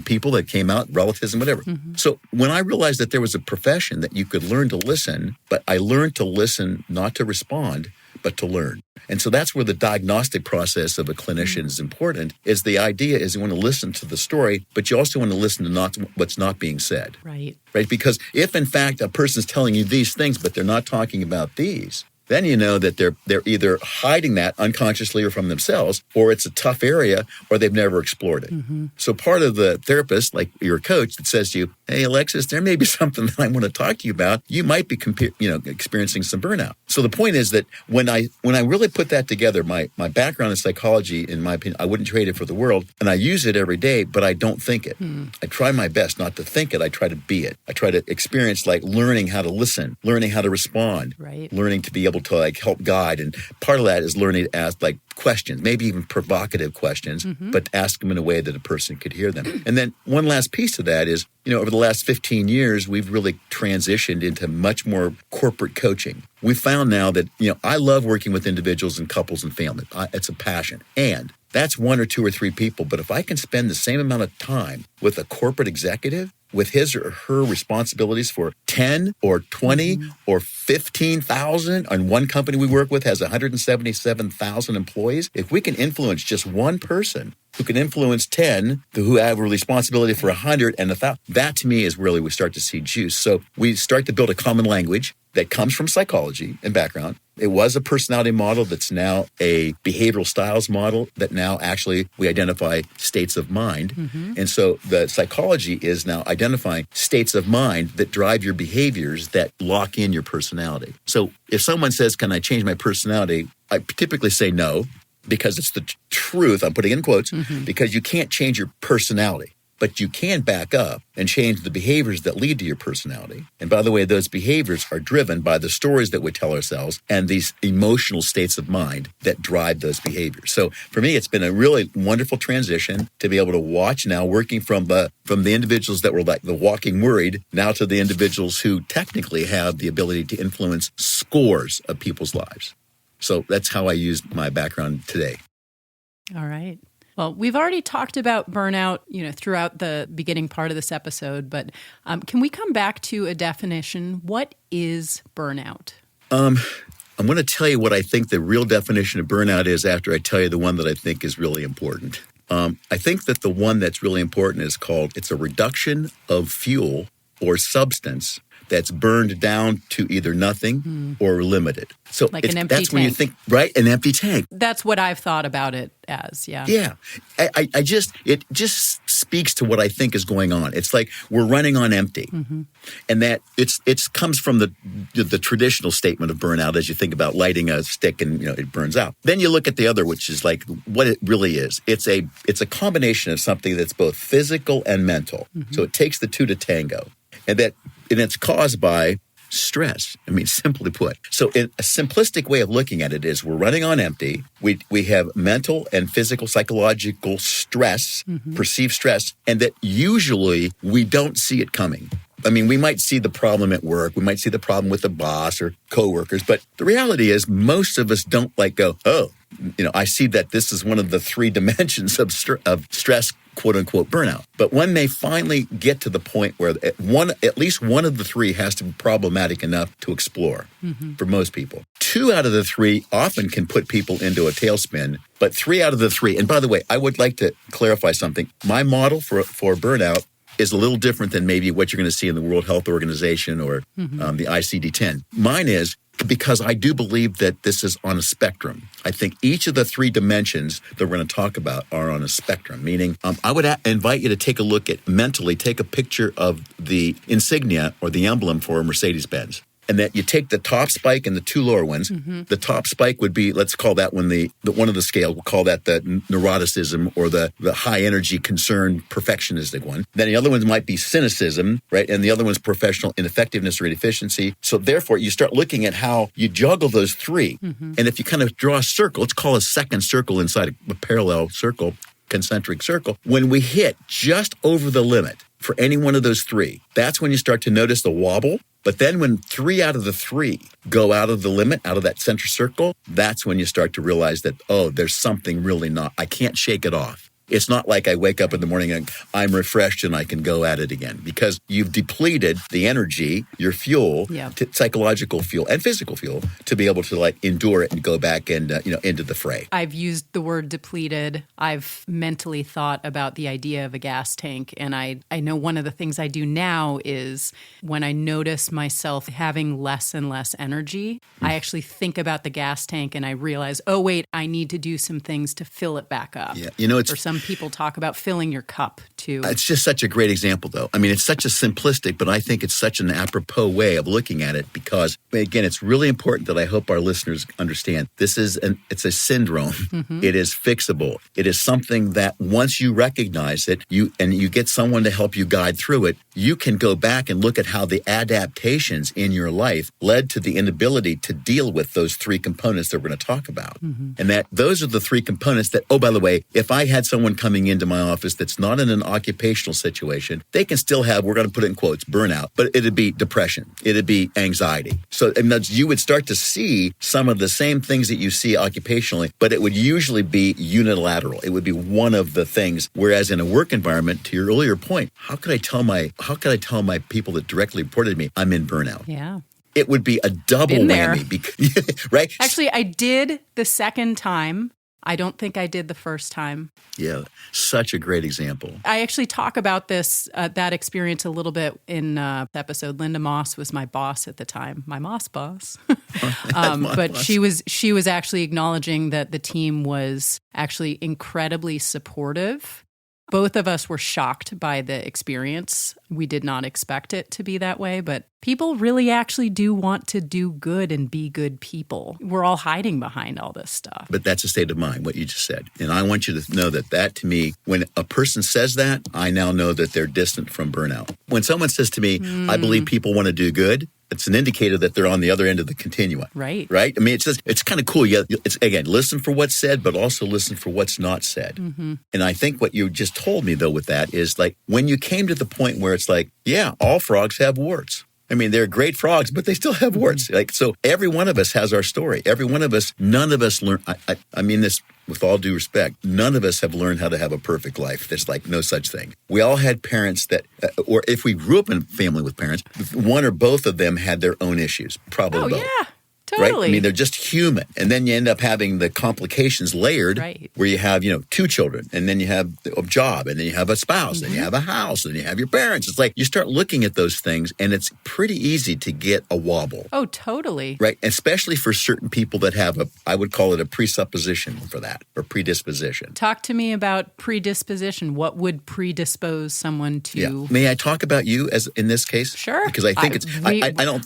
Speaker 2: people that came out, relatives and whatever. So when I realized that there was a profession that you could learn to listen, but I learned to listen, not to respond, but to learn. And so that's where the diagnostic process of a clinician is important, is the idea is you want to listen to the story, but you also want to listen to what's not being said.
Speaker 1: Right.
Speaker 2: Because if, in fact, a person's telling you these things, but they're not talking about these, then you know that they're either hiding that unconsciously or from themselves, or it's a tough area, or they've never explored it. So part of the therapist, like your coach, that says to you, hey, Alexis, there may be something that I want to talk to you about. You might be experiencing some burnout. So the point is that when I really put that together, my background in psychology, in my opinion, I wouldn't trade it for the world, and I use it every day, but I don't think it. I try my best not to think it. I try to be it. I try to experience learning how to listen, learning how to respond, learning to be able to help guide. And part of that is learning to ask questions, maybe even provocative questions, but ask them in a way that a person could hear them. And then one last piece of that is, over the last 15 years, we've really transitioned into much more corporate coaching. We found now that, I love working with individuals and couples and families. It's a passion. And that's 1 or 2 or 3 people. But if I can spend the same amount of time with a corporate executive, with his or her responsibilities for 10 or 20 or 15,000, and one company we work with has 177,000 employees, if we can influence just one person who can influence 10, who have a responsibility for 100 and 1,000. That to me is really we start to see juice. So we start to build a common language that comes from psychology and background. It was a personality model that's now a behavioral styles model that now actually we identify states of mind. And so the psychology is now identifying states of mind that drive your behaviors that lock in your personality. So if someone says, can I change my personality? I typically say no, because it's the truth. I'm putting in quotes, because you can't change your personality. But you can back up and change the behaviors that lead to your personality. And by the way, those behaviors are driven by the stories that we tell ourselves and these emotional states of mind that drive those behaviors. So for me, it's been a really wonderful transition to be able to watch now, working from the individuals that were like the walking worried, now to the individuals who technically have the ability to influence scores of people's lives. So that's how I use my background today.
Speaker 1: All right. Well, we've already talked about burnout, throughout the beginning part of this episode, but can we come back to a definition? What is burnout?
Speaker 2: I'm going to tell you what I think the real definition of burnout is after I tell you the one that I think is really important. I think that the one that's really important is it's a reduction of fuel or substance that's burned down to either nothing or limited. So
Speaker 1: like an empty
Speaker 2: that's
Speaker 1: tank.
Speaker 2: When you think, right, an empty tank.
Speaker 1: That's what I've thought about it as, yeah.
Speaker 2: Yeah. It just speaks to what I think is going on. It's like we're running on empty. And that it comes from the traditional statement of burnout as you think about lighting a stick and it burns out. Then you look at the other, which is like what it really is. It's a combination of something that's both physical and mental. So it takes the two to tango. And it's caused by stress. I mean, simply put. So a simplistic way of looking at it is we're running on empty. We have mental and physical, psychological stress, perceived stress, and that usually we don't see it coming. I mean, we might see the problem at work. We might see the problem with the boss or coworkers. But the reality is most of us don't go, oh, I see that this is one of the three dimensions of stress, quote unquote, burnout. But when they finally get to the point where at least one of the three has to be problematic enough to explore for most people. 2 out of the 3 often can put people into a tailspin, but 3 out of the 3, and by the way, I would like to clarify something. My model for burnout is a little different than maybe what you're going to see in the World Health Organization or the ICD-10. Mine is because I do believe that this is on a spectrum. I think each of the 3 dimensions that we're going to talk about are on a spectrum, meaning I would invite you to take a picture of the insignia or the emblem for a Mercedes-Benz. And that you take the top spike and the 2 lower ones. The top spike would be, let's call that one the one of the scale. We'll call that the neuroticism or the high energy, concerned, perfectionistic one. Then the other ones might be cynicism, right? And the other one's professional ineffectiveness or inefficiency. So therefore, you start looking at how you juggle those 3. And if you kind of draw a circle, let's call a second circle inside a parallel circle, concentric circle. When we hit just over the limit for any one of those 3, that's when you start to notice the wobble. But then when 3 out of the 3 go out of the limit, out of that center circle, that's when you start to realize that, oh, there's something really I can't shake it off. It's not like I wake up in the morning and I'm refreshed and I can go at it again because you've depleted the energy, your fuel, psychological fuel and physical fuel to be able to endure it and go back and, into the fray.
Speaker 1: I've used the word depleted. I've mentally thought about the idea of a gas tank. And I know one of the things I do now is when I notice myself having less and less energy, I actually think about the gas tank and I realize, oh, wait, I need to do some things to fill it back up.
Speaker 2: Yeah, it's...
Speaker 1: Or some people talk about filling your cup too.
Speaker 2: It's just such a great example, though. I mean, it's such a simplistic, but I think it's such an apropos way of looking at it because, again, it's really important that I hope our listeners understand. It's a syndrome. It is fixable. It is something that once you recognize it, you get someone to help you guide through it, you can go back and look at how the adaptations in your life led to the inability to deal with those 3 components that we're going to talk about. And that those are the 3 components that, oh, by the way, if I had someone coming into my office that's not in an occupational situation, they can still have, we're going to put it in quotes, burnout, but it'd be depression. It'd be anxiety. So you would start to see some of the same things that you see occupationally, but it would usually be unilateral. It would be one of the things. Whereas in a work environment, to your earlier point, how could I tell my people that directly reported to me, I'm in burnout?
Speaker 1: Yeah.
Speaker 2: It would be a double whammy, right?
Speaker 1: Actually, I did the second time. I don't think I did the first time.
Speaker 2: Yeah, such a great example.
Speaker 1: I actually talk about that experience a little bit in the episode. Linda Moss was my boss at the time, my Moss boss. But she was actually acknowledging that the team was actually incredibly supportive. Both of us were shocked by the experience. We did not expect it to be that way, but people really actually do want to do good and be good people. We're all hiding behind all this stuff.
Speaker 2: But that's a state of mind, what you just said. And I want you to know that to me, when a person says that, I now know that they're distant from burnout. When someone says to me, I believe people want to do good, it's an indicator that they're on the other end of the continuum.
Speaker 1: Right.
Speaker 2: Right? I mean, it's kind of cool. It's, again, listen for what's said, but also listen for what's not said. Mm-hmm. And I think what you just told me, though, with that is like when you came to the point where it's like, yeah, all frogs have warts. I mean, they're great frogs, but they still have warts. Like, so every one of us has our story. Every one of us, none of us learn. I mean this with all due respect. None of us have learned how to have a perfect life. There's like no such thing. We all had parents that, or if we grew up in a family with parents, one or both of them had their own issues. Probably both.
Speaker 1: Yeah. Totally.
Speaker 2: Right? I mean, they're just human. And then you end up having the complications layered where you have, 2 children and then you have a job and then you have a spouse and you have a house and you have your parents. It's like you start looking at those things and it's pretty easy to get a wobble.
Speaker 1: Oh, totally.
Speaker 2: Right. Especially for certain people that have I would call it a presupposition for that or predisposition.
Speaker 1: Talk to me about predisposition. What would predispose someone to?
Speaker 2: Yeah. May I talk about you as in this case?
Speaker 1: Sure.
Speaker 2: Because I think I don't.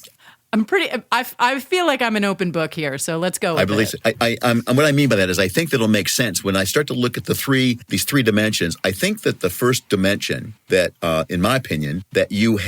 Speaker 1: I feel like I'm an open book here, so let's go with
Speaker 2: I believe
Speaker 1: it.
Speaker 2: So. What I mean by that is I think that'll make sense. When I start to look at these three dimensions, I think that the first dimension that, in my opinion, that you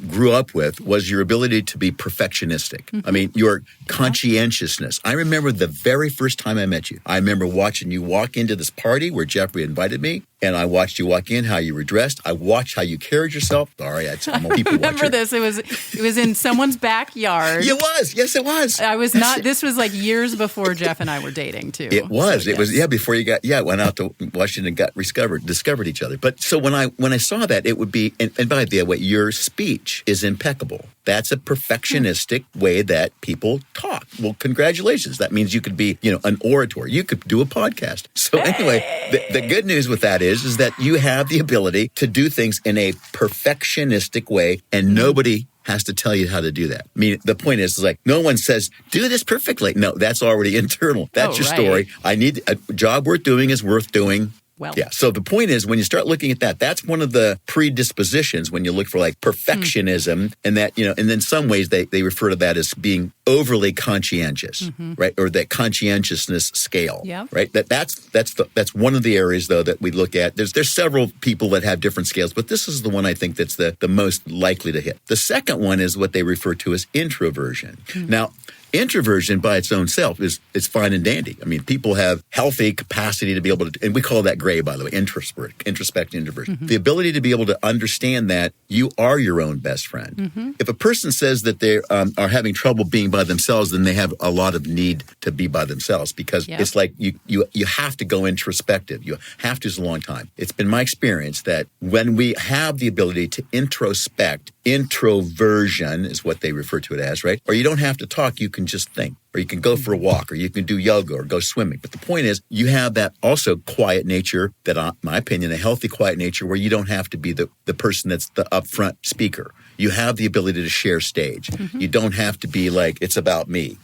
Speaker 2: grew up with was your ability to be perfectionistic. Mm-hmm. I mean, your conscientiousness. I remember the very first time I met you. I remember watching you walk into this party where Jeffrey invited me, and I watched you walk in, how you were dressed. I watched how you carried yourself. Sorry, I'm a people watcher.
Speaker 1: I remember this. It was in someone's backyard.
Speaker 2: It was. Yes, it was.
Speaker 1: I was not. This was like years before Jeff and I were dating too.
Speaker 2: It was.
Speaker 1: So,
Speaker 2: it was. Yeah, before you went out to Washington and discovered each other. But so when I saw that, it would be. And by the way, your speech is impeccable. That's a perfectionistic way that people talk. Well, congratulations. That means you could be, an orator. You could do a podcast. So anyway, the good news with that is that you have the ability to do things in a perfectionistic way, and nobody has to tell you how to do that. I mean, the point is like, no one says, do this perfectly. No, that's already internal. That's your story. I need a job worth doing is worth doing.
Speaker 1: Well,
Speaker 2: yeah. So the point is, when you start looking at that, that's one of the predispositions when you look for like perfectionism, and that, and in some ways they refer to that as being overly conscientious, right? Or that conscientiousness scale, right? That's one of the areas though that we look at. There's several people that have different scales, but this is the one I think that's the most likely to hit. The second one is what they refer to as introversion. Now, introversion by its own self is fine and dandy. I mean, people have healthy capacity to be able to, and we call that gray, by the way, introspect introversion. The ability to be able to understand that you are your own best friend. If a person says that they are having trouble being by themselves, then they have a lot of need to be by themselves, because it's like you have to go introspective. You have to, it's a long time. It's been my experience that when we have the ability to introspect, introversion is what they refer to it as, right? Or you don't have to talk, you can just think, or you can go for a walk, or you can do yoga or go swimming. But the point is, you have that also quiet nature that, in my opinion, a healthy quiet nature where you don't have to be the person that's the upfront speaker. You have the ability to share stage. You don't have to be like, it's about me,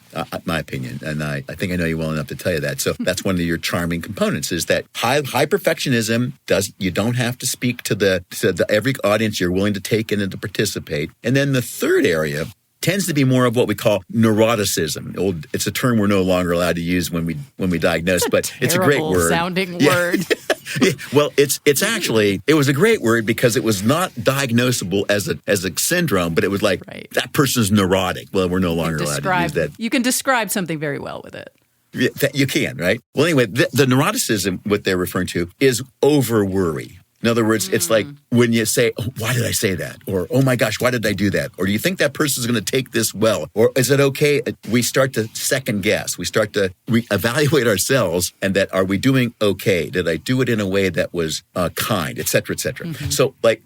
Speaker 2: my opinion. And I think I know you well enough to tell you that. So that's one of your charming components, is that high perfectionism you don't have to speak to every audience you're willing to take in and to participate. And then the third area tends to be more of what we call neuroticism. It's a term we're no longer allowed to use when we diagnose, but it's a great word.
Speaker 1: Sounding word.
Speaker 2: Yeah. Well, it was a great word because it was not diagnosable as a syndrome, but it was like, that person's neurotic. Well, we're no longer allowed to use that.
Speaker 1: You can describe something very well with it.
Speaker 2: You can, right? Well, anyway, the neuroticism, what they're referring to, is over worry. In other words, it's like when you say, oh, why did I say that? Or, oh my gosh, why did I do that? Or do you think that person's going to take this well? Or is it okay? We start to second guess. We start to evaluate ourselves, and that, are we doing okay? Did I do it in a way that was kind, et cetera, et cetera? So like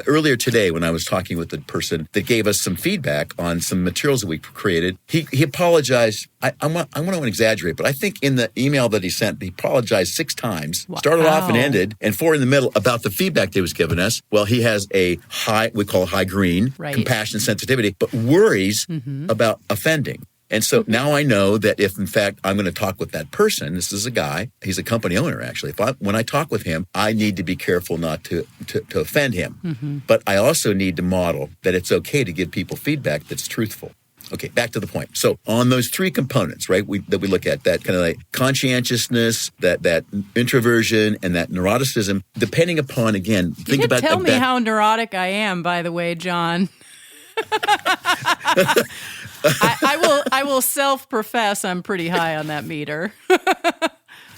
Speaker 2: earlier today when I was talking with the person that gave us some feedback on some materials that we created, he apologized. I want to exaggerate, but I think in the email that he sent, he apologized 6 times, started off and ended, and 4 in the middle about the feedback that he was giving us. Well, he has a we call high green, compassion, sensitivity, but worries about offending. And so now I know that if, in fact, I'm going to talk with that person, this is a guy, he's a company owner, actually. When I talk with him, I need to be careful not to offend him. But I also need to model that it's okay to give people feedback that's truthful. Okay, back to the point. So on those 3 components, right, that we look at, that kind of like conscientiousness, that introversion, and that neuroticism, depending upon, again, think about...
Speaker 1: Tell me how neurotic I am, by the way, John. I will self-profess I'm pretty high on that meter.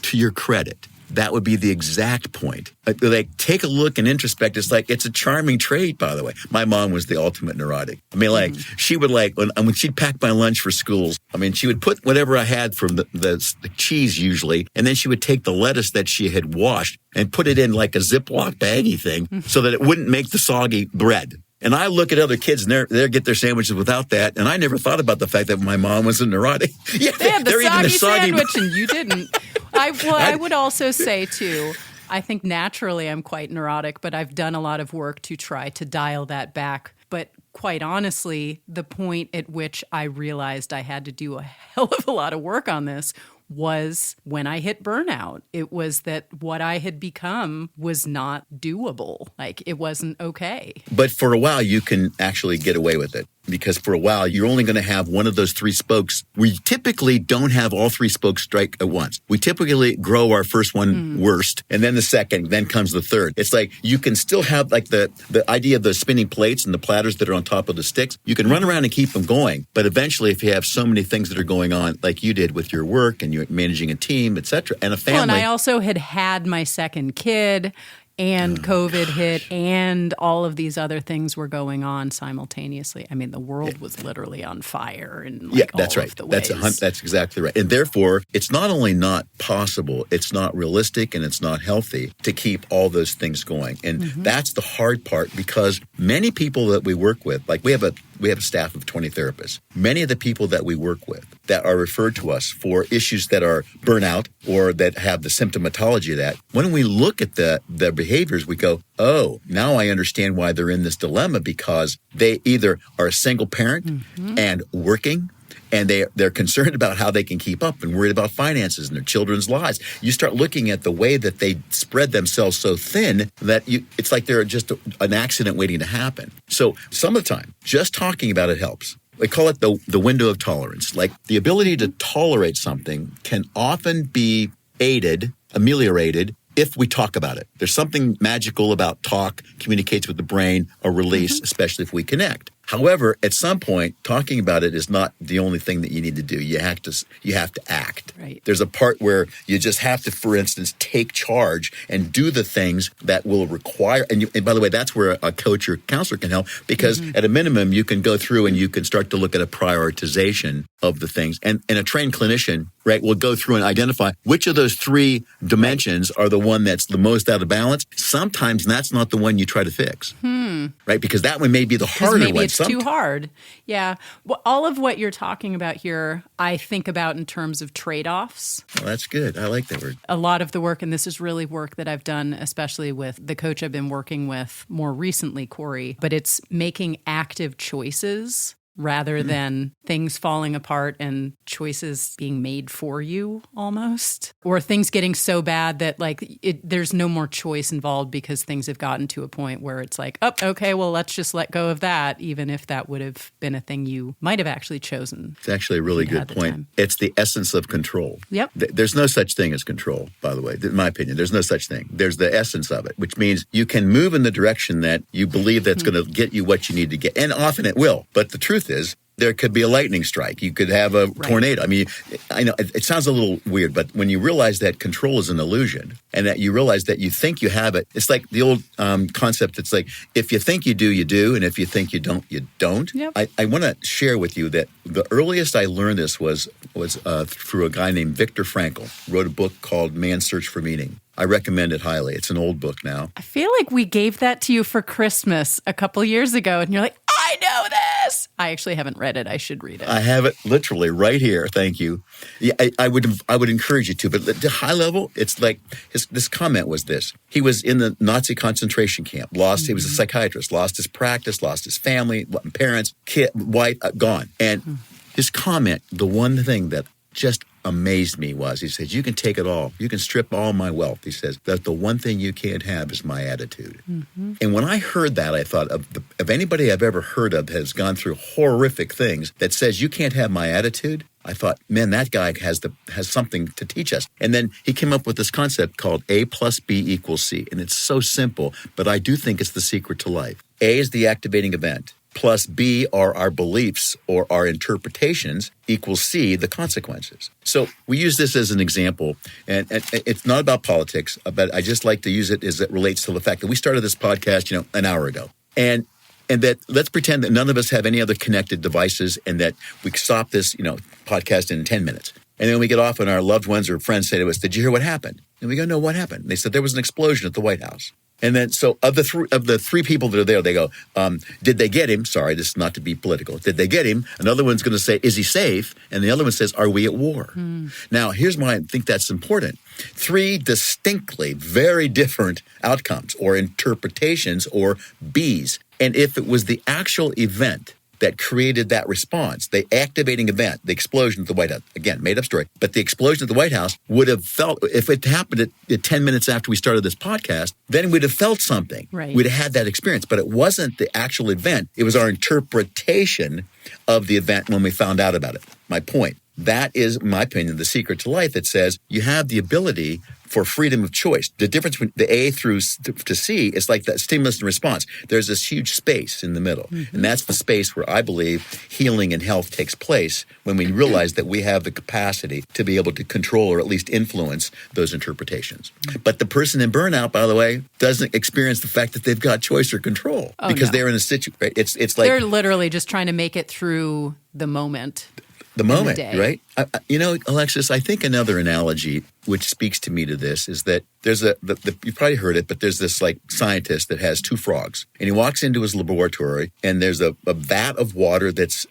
Speaker 2: To your credit, that would be the exact point. Like, take a look and introspect. It's a charming trait, by the way. My mom was the ultimate neurotic. I mean, she would when she'd pack my lunch for schools, I mean, she would put whatever I had from the cheese usually, and then she would take the lettuce that she had washed and put it in like a Ziploc baggy thing so that it wouldn't make the soggy bread. And I look at other kids, and they get their sandwiches without that. And I never thought about the fact that my mom was a neurotic.
Speaker 1: Yeah, they had the soggy sandwich, and you didn't. I would also say, too, I think naturally I'm quite neurotic, but I've done a lot of work to try to dial that back. But quite honestly, the point at which I realized I had to do a hell of a lot of work on this was when I hit burnout. It was that what I had become was not doable. Like, it wasn't okay.
Speaker 2: But for a while, you can actually get away with it. Because for a while, you're only going to have one of those 3 spokes. We typically don't have all 3 spokes strike at once. We typically grow our first one worst, and then the second, then comes the third. It's like you can still have like the idea of the spinning plates and the platters that are on top of the sticks. You can run around and keep them going. But eventually, if you have so many things that are going on, like you did with your work and you're managing a team, et cetera, and a family.
Speaker 1: Well, and I also had my second kid. And COVID hit, and all of these other things were going on simultaneously. I mean, the world was literally on fire in
Speaker 2: that's right. That's exactly right. And therefore, it's not only not possible, it's not realistic, and it's not healthy to keep all those things going. And that's the hard part, because many people that we work with, like we have a staff of 20 therapists. Many of the people that we work with that are referred to us for issues that are burnout or that have the symptomatology of that, when we look at the behaviors, we go, oh, now I understand why they're in this dilemma, because they either are a single parent and working, and they're concerned about how they can keep up and worried about finances and their children's lives. You start looking at the way that they spread themselves so thin that it's like they're just an accident waiting to happen. So some of the time, just talking about it helps. We call it the window of tolerance. Like, the ability to tolerate something can often be ameliorated, if we talk about it. There's something magical about talk, communicates with the brain, a release, especially if we connect. However, at some point, talking about it is not the only thing that you need to do. You have to act.
Speaker 1: Right.
Speaker 2: There's a part where you just have to, for instance, take charge and do the things that will require. And by the way, that's where a coach or counselor can help, because at a minimum, you can go through and you can start to look at a prioritization of the things. And a trained clinician, right, will go through and identify which of those 3 dimensions are the one that's the most out of balance. Sometimes that's not the one you try to fix, right? Because that one may be the harder
Speaker 1: maybe
Speaker 2: one.
Speaker 1: It's too hard. Yeah. Well, all of what you're talking about here, I think about in terms of trade-offs.
Speaker 2: Well, that's good. I like that word.
Speaker 1: A lot of the work, and this is really work that I've done, especially with the coach I've been working with more recently, Corey, but it's making active choices rather than things falling apart and choices being made for you almost, or things getting so bad that there's no more choice involved because things have gotten to a point where it's like, oh, okay, well, let's just let go of that, even if that would have been a thing you might have actually chosen.
Speaker 2: It's actually a really good point. It's the essence of control.
Speaker 1: Yep.
Speaker 2: There's no such thing as control, by the way. In my opinion, there's no such thing. There's the essence of it, which means you can move in the direction that you believe that's going to get you what you need to get. And often it will. But the truth is, there could be a lightning strike. You could have a tornado. I mean, I know it sounds a little weird, but when you realize that control is an illusion and that you realize that you think you have it, it's like the old concept. It's like, if you think you do, you do. And if you think you don't, you don't.
Speaker 1: Yep.
Speaker 2: I want to share with you that the earliest I learned this was through a guy named Viktor Frankl, wrote a book called Man's Search for Meaning. I recommend it highly. It's an old book now.
Speaker 1: I feel like we gave that to you for Christmas a couple years ago, and you're like, I know this. I actually haven't read it. I should read it.
Speaker 2: I have it literally right here. Thank you. Yeah, I would encourage you to, but at the high level, it's like this comment was this. He was in the Nazi concentration camp, he was a psychiatrist, lost his practice, lost his family, parents, kid, wife, gone. And his comment, the one thing that just amazed me was, he says, you can take it all. You can strip all my wealth. He says, that the one thing you can't have is my attitude. And when I heard that, I thought of anybody I've ever heard of has gone through horrific things that says, you can't have my attitude. I thought, man, that guy has something to teach us. And then he came up with this concept called A plus B equals C. And it's so simple, but I do think it's the secret to life. A is the activating event. Plus B are our beliefs or our interpretations, equals C, the consequences. So we use this as an example, and it's not about politics, but I just like to use it as it relates to the fact that we started this podcast, an hour ago. And that let's pretend that none of us have any other connected devices and that we stop this, podcast in 10 minutes. And then we get off and our loved ones or friends say to us, did you hear what happened? And we go, no, what happened? And they said there was an explosion at the White House. And then, so of the three people that are there, they go, did they get him? Sorry, this is not to be political. Did they get him? Another one's going to say, is he safe? And the other one says, are we at war? Now, here's why I think that's important. Three distinctly very different outcomes or interpretations or Bs. And if it was the actual event that created that response, the activating event, the explosion at the White House, again, made up story, but the explosion at the White House would have felt, if it happened at 10 minutes after we started this podcast, then we'd have felt something.
Speaker 1: Right.
Speaker 2: We'd have had that experience, but it wasn't the actual event. It was our interpretation of the event when we found out about it. My point. That is, in my opinion, the secret to life that says you have the ability for freedom of choice. The difference between the A through to C is like that stimulus and response. There's this huge space in the middle. And that's the space where I believe healing and health takes place when we realize that we have the capacity to be able to control or at least influence those interpretations. But the person in burnout, by the way, doesn't experience the fact that they've got choice or control because they're in a situation. Right? It's like
Speaker 1: they're literally just trying to make it through the moment.
Speaker 2: The moment, right? Alexis, I think another analogy which speaks to me to this is that there's you've probably heard it, but there's this like scientist that has two frogs. And he walks into his laboratory and there's a vat of water that's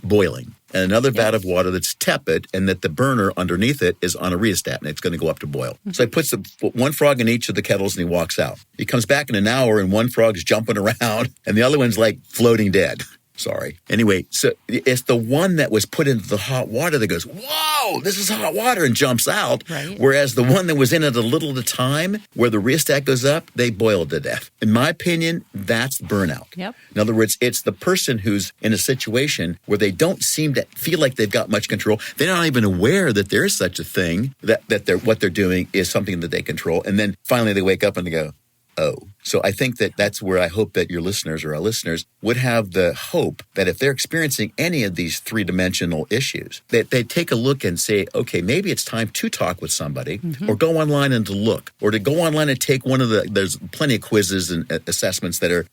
Speaker 2: boiling and another vat of water that's tepid and that the burner underneath it is on a rheostat and it's going to go up to boil. So he puts one frog in each of the kettles and he walks out. He comes back in an hour and one frog's jumping around and the other one's like floating dead. Sorry. Anyway, so it's the one that was put into the hot water that goes, whoa, this is hot water and jumps out.
Speaker 1: Right.
Speaker 2: Whereas the one that was in it a little at a time, where the rheostat goes up, they boiled to death. In my opinion, that's burnout.
Speaker 1: Yep.
Speaker 2: In other words, it's the person who's in a situation where they don't seem to feel like they've got much control. They're not even aware that there is such a thing, that what they're doing is something that they control. And then finally they wake up and they go, oh. So I think that's where I hope that your listeners or our listeners would have the hope that if they're experiencing any of these three-dimensional issues, that they take a look and say, okay, maybe it's time to talk with somebody or go online and to look or to go online and take one of there's plenty of quizzes and assessments that are,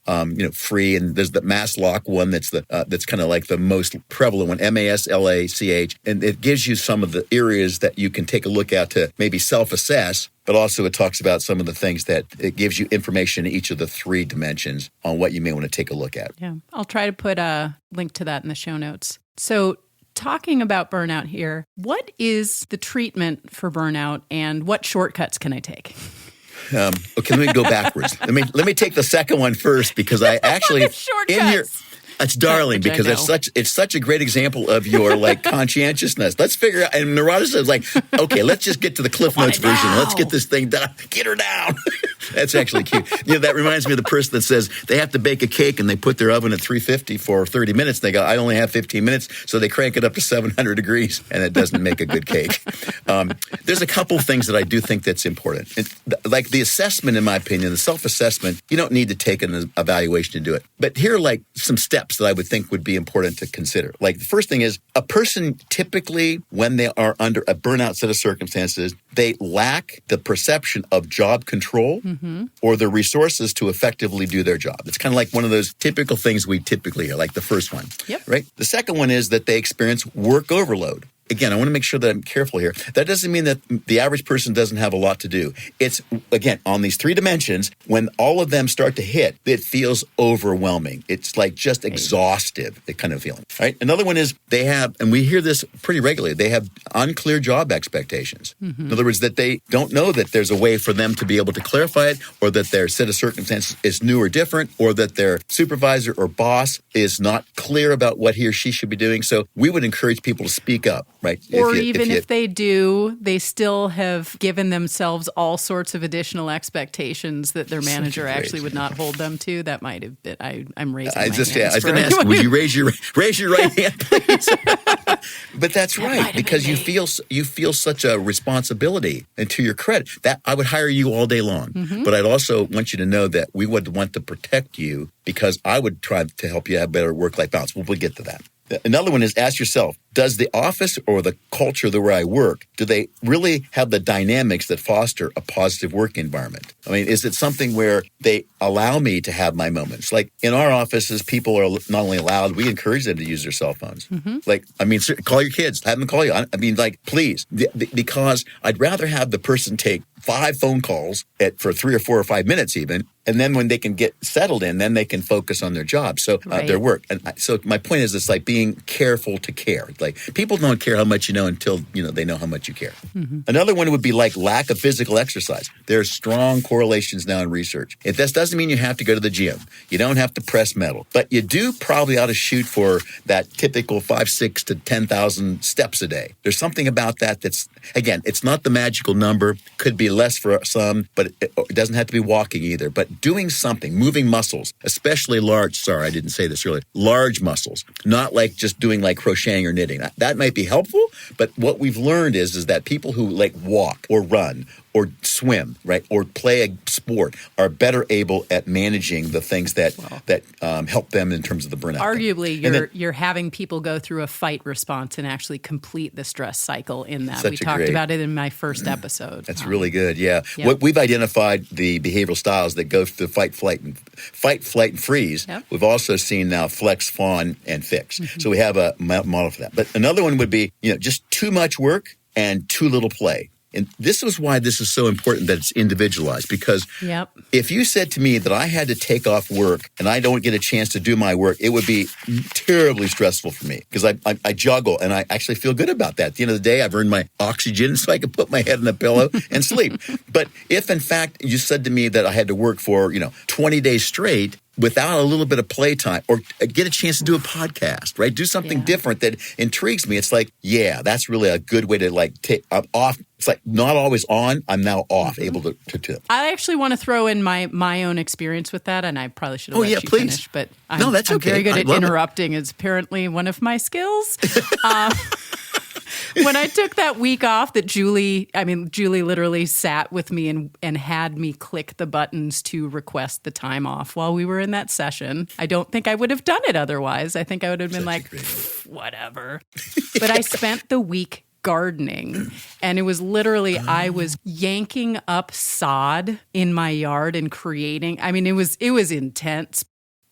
Speaker 2: free. And there's the MassLock one that's kind of like the most prevalent one, MassLach. And it gives you some of the areas that you can take a look at to maybe self-assess. But also it talks about some of the things that it gives you information in each of the three dimensions on what you may want to take a look at.
Speaker 1: Yeah, I'll try to put a link to that in the show notes. So talking about burnout here, what is the treatment for burnout and what shortcuts can I take?
Speaker 2: Okay, let me go backwards. Let me take the second one first because I actually in here. It's darling because it's such a great example of your like conscientiousness. Let's figure out. And neuroticism is like, okay, let's just get to the Cliff Notes version. Let's get this thing done. Get her down. That's actually cute. That reminds me of the person that says they have to bake a cake and they put their oven at 350 for 30 minutes. They go, I only have 15 minutes, so they crank it up to 700 degrees, and it doesn't make a good cake. There's a couple things that I do think that's important. Like the assessment, in my opinion, the self-assessment, you don't need to take an evaluation to do it. But here are like some steps that I would think would be important to consider. Like the first thing is a person typically, when they are under a burnout set of circumstances, they lack the perception of job control or the resources to effectively do their job. It's kind of like one of those typical things we typically hear, like the first one.
Speaker 1: Yep.
Speaker 2: Right? The second one is that they experience work overload. again, I want to make sure that I'm careful here. That doesn't mean that the average person doesn't have a lot to do. It's, again, on these three dimensions, when all of them start to hit, it feels overwhelming. It's like just exhaustive, that kind of feeling, right? Another one is they have, and we hear this pretty regularly, they have unclear job expectations. In other words, that they don't know that there's a way for them to be able to clarify it, or that their set of circumstances is new or different, or that their supervisor or boss is not clear about what he or she should be doing. So we would encourage people to speak up, right?
Speaker 1: Or if they do, they still have given themselves all sorts of additional expectations that their manager actually would not hold them to. That might have been, I'm raising my hands. I was going to ask, would you raise your right hand, please? But that's right, because you feel such a responsibility, and to your credit, that I would hire you all day long. But I'd also want you to know that we would want to protect you, because I would try to help you have better work-life balance. We'll get to that. Another one is, ask yourself, does the office or the culture where I work, do they really have the dynamics that foster a positive work environment? I mean, is it something where they allow me to have my moments? Like in our offices, people are not only allowed, we encourage them to use their cell phones. Like, I mean, call your kids, have them call you. I mean, like, please, because I'd rather have the person take 5 phone calls for 3 or 4 or 5 minutes even, and then when they can get settled in, then they can focus on their job, so their work. And so my point is, it's like being careful to care. Like, people don't care how much you know until they know how much you care. Another one would be like lack of physical exercise. There's strong correlations now in research. This doesn't mean you have to go to the gym. You don't have to press metal, but you do probably ought to shoot for that typical 5,000 to 10,000 steps a day. There's something about that that's, again, it's not the magical number. Could be less for some, but it doesn't have to be walking either. But doing something, moving muscles, especially large muscles, not like just doing like crocheting or knitting. That might be helpful, but what we've learned is that people who like walk or run or swim, right, or play a sport are better able at managing the things that help them in terms of the burnout. Arguably, you're having people go through a fight response and actually complete the stress cycle in that. We talked about it in my first episode.
Speaker 2: That's really good, yeah. Yep. We've identified the behavioral styles that go through fight, flight, and freeze. Yep. We've also seen now flex, fawn, and fix. So we have a model for that. But another one would be, just too much work and too little play. And this is why this is so important that it's individualized, because if you said to me that I had to take off work and I don't get a chance to do my work, it would be terribly stressful for me, because I juggle and I actually feel good about that. At the end of the day, I've earned my oxygen so I can put my head in a pillow and sleep. But if in fact you said to me that I had to work for 20 days straight, without a little bit of playtime, or get a chance to do a podcast, right? Do something different that intrigues me. It's like, that's really a good way to I'm off. It's like not always on. I'm now off, able to.
Speaker 1: I actually want to throw in my own experience with that, and I probably should have let you finish. But I'm very good at interrupting. It's apparently one of my skills. When I took that week off, Julie literally sat with me and had me click the buttons to request the time off while we were in that session. I don't think I would have done it otherwise. I think I would have been whatever. But I spent the week gardening, and it was literally I was yanking up sod in my yard and creating. I mean, it was intense.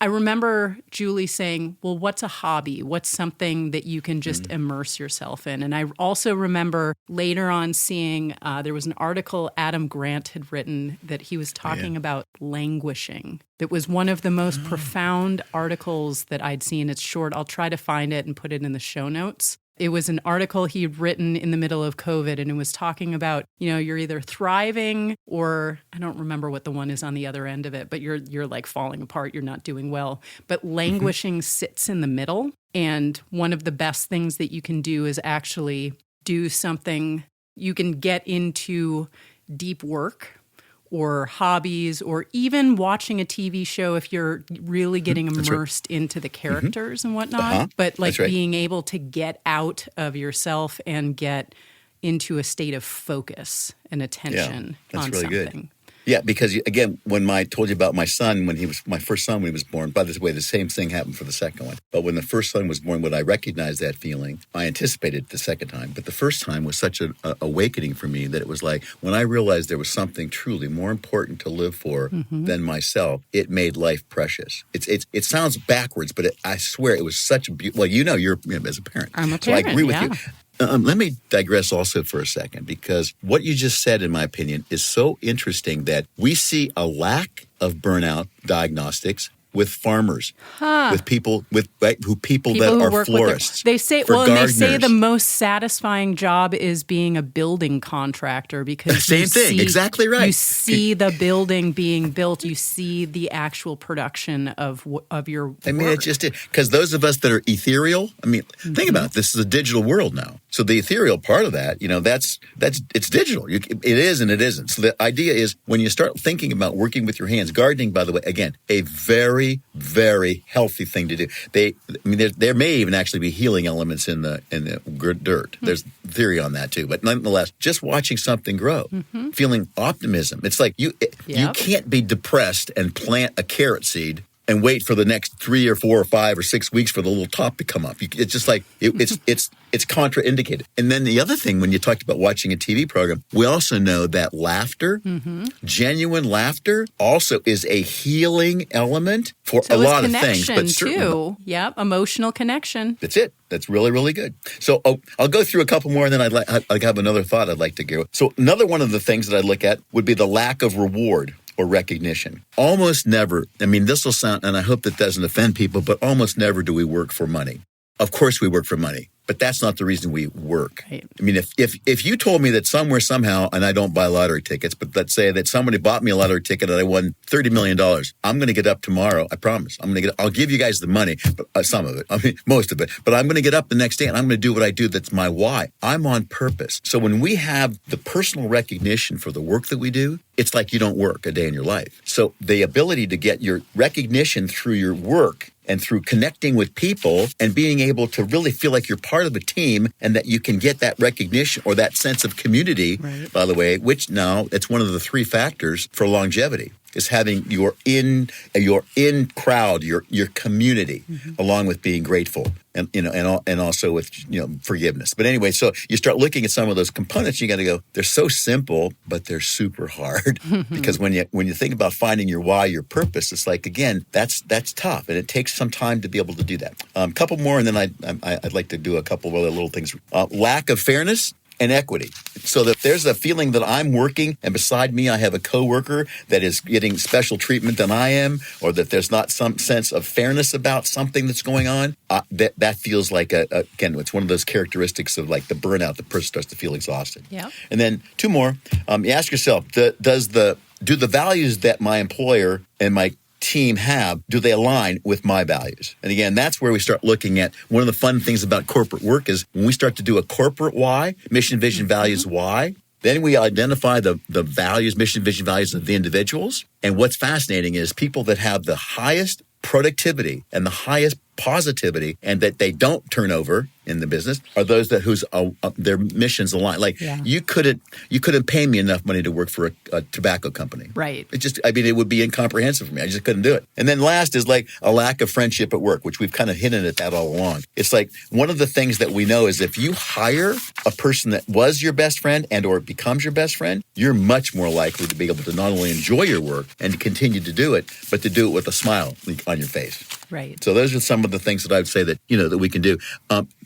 Speaker 1: I remember Julie saying, well, what's a hobby? What's something that you can just immerse yourself in? And I also remember later on seeing there was an article Adam Grant had written that he was talking about languishing. That was one of the most profound articles that I'd seen. It's short. I'll try to find it and put it in the show notes. It was an article he'd written in the middle of COVID, and it was talking about, you're either thriving or I don't remember what the one is on the other end of it, but you're like falling apart. You're not doing well. But languishing sits in the middle. And one of the best things that you can do is actually do something. You can get into deep work or hobbies, or even watching a TV show if you're really getting immersed into the characters and whatnot. But being able to get out of yourself and get into a state of focus and attention on
Speaker 2: really
Speaker 1: something.
Speaker 2: Good. Yeah, because again, when I told you about my son, my first son when he was born, by the way, the same thing happened for the second one. But when the first son was born, when I recognized that feeling, I anticipated the second time. But the first time was such an awakening for me that it was like, when I realized there was something truly more important to live for than myself, it made life precious. It sounds backwards, but I swear it was such a beautiful, you're as a parent.
Speaker 1: I'm a parent,
Speaker 2: so I agree with you. Let me digress also for a second, because what you just said, in my opinion, is so interesting that we see a lack of burnout diagnostics with farmers, with people that are florists.
Speaker 1: They say,
Speaker 2: gardeners.
Speaker 1: and they say the most satisfying job is being a building contractor, because
Speaker 2: same thing, exactly right.
Speaker 1: You see the building being built, you see the actual production of your work.
Speaker 2: I mean, it just because those of us that are ethereal. I mean, think about it. This is a digital world now. So the ethereal part of that, that's it's digital. It is and it isn't. So the idea is, when you start thinking about working with your hands, gardening, by the way, again, a very, very healthy thing to do. There may even actually be healing elements in the dirt. There's theory on that too. But nonetheless, just watching something grow, feeling optimism. It's like you can't be depressed and plant a carrot seed and wait for the next 3 or 4 or 5 or 6 weeks for the little top to come up. It's just like it's contraindicated. And then the other thing, when you talked about watching a TV program, we also know that laughter, genuine laughter, also is a healing element for a lot of things. But
Speaker 1: too. Yep, emotional connection.
Speaker 2: That's it. That's really, really good. So I'll go through a couple more, and then I have another thought I'd like to go. So another one of the things that I look at would be the lack of reward or recognition. Almost never, this will sound, and I hope that doesn't offend people, but almost never do we work for money. Of course we work for money, but that's not the reason we work.
Speaker 1: Right.
Speaker 2: If you told me that somewhere, somehow, and I don't buy lottery tickets, but let's say that somebody bought me a lottery ticket and I won $30 million, I'm going to get up tomorrow. I promise. I'll give you guys the money, but some of it, most of it, but I'm going to get up the next day and I'm going to do what I do. That's my why. I'm on purpose. So when we have the personal recognition for the work that we do, it's like you don't work a day in your life. So the ability to get your recognition through your work and through connecting with people and being able to really feel like you're part of a team, and that you can get that recognition or that sense of community, right, by the way, which now it's one of the 3 factors for longevity, is having your in crowd, your community, along with being grateful and also with forgiveness. But anyway, so you start looking at some of those components, you got to go, they're so simple, but they're super hard. Because when you think about finding your why, your purpose, it's like, again, that's tough, and it takes some time to be able to do that. Couple more, and then I'd like to do a couple of other little things. Lack of fairness and equity. So that there's a feeling that I'm working and beside me I have a coworker that is getting special treatment than I am, or that there's not some sense of fairness about something that's going on. That feels like again, it's one of those characteristics of like the burnout. The person starts to feel exhausted.
Speaker 1: Yeah.
Speaker 2: And then 2 more. You ask yourself, do the values that my employer and my team have, do they align with my values? And again, that's where we start looking at one of the fun things about corporate work is when we start to do a corporate why, mission, vision, values, why, then we identify the values, mission, vision, values of the individuals. And what's fascinating is people that have the highest productivity and the highest positivity, and that they don't turn over in the business, are those that whose their missions align. Like you couldn't pay me enough money to work for a tobacco company.
Speaker 1: Right.
Speaker 2: It would be incomprehensible for me. I just couldn't do it. And then last is like a lack of friendship at work, which we've kind of hinted at that all along. It's like one of the things that we know is if you hire a person that was your best friend and or becomes your best friend, you're much more likely to be able to not only enjoy your work and to continue to do it, but to do it with a smile on your face.
Speaker 1: Right.
Speaker 2: So those are some of the things that I would say that, that we can do.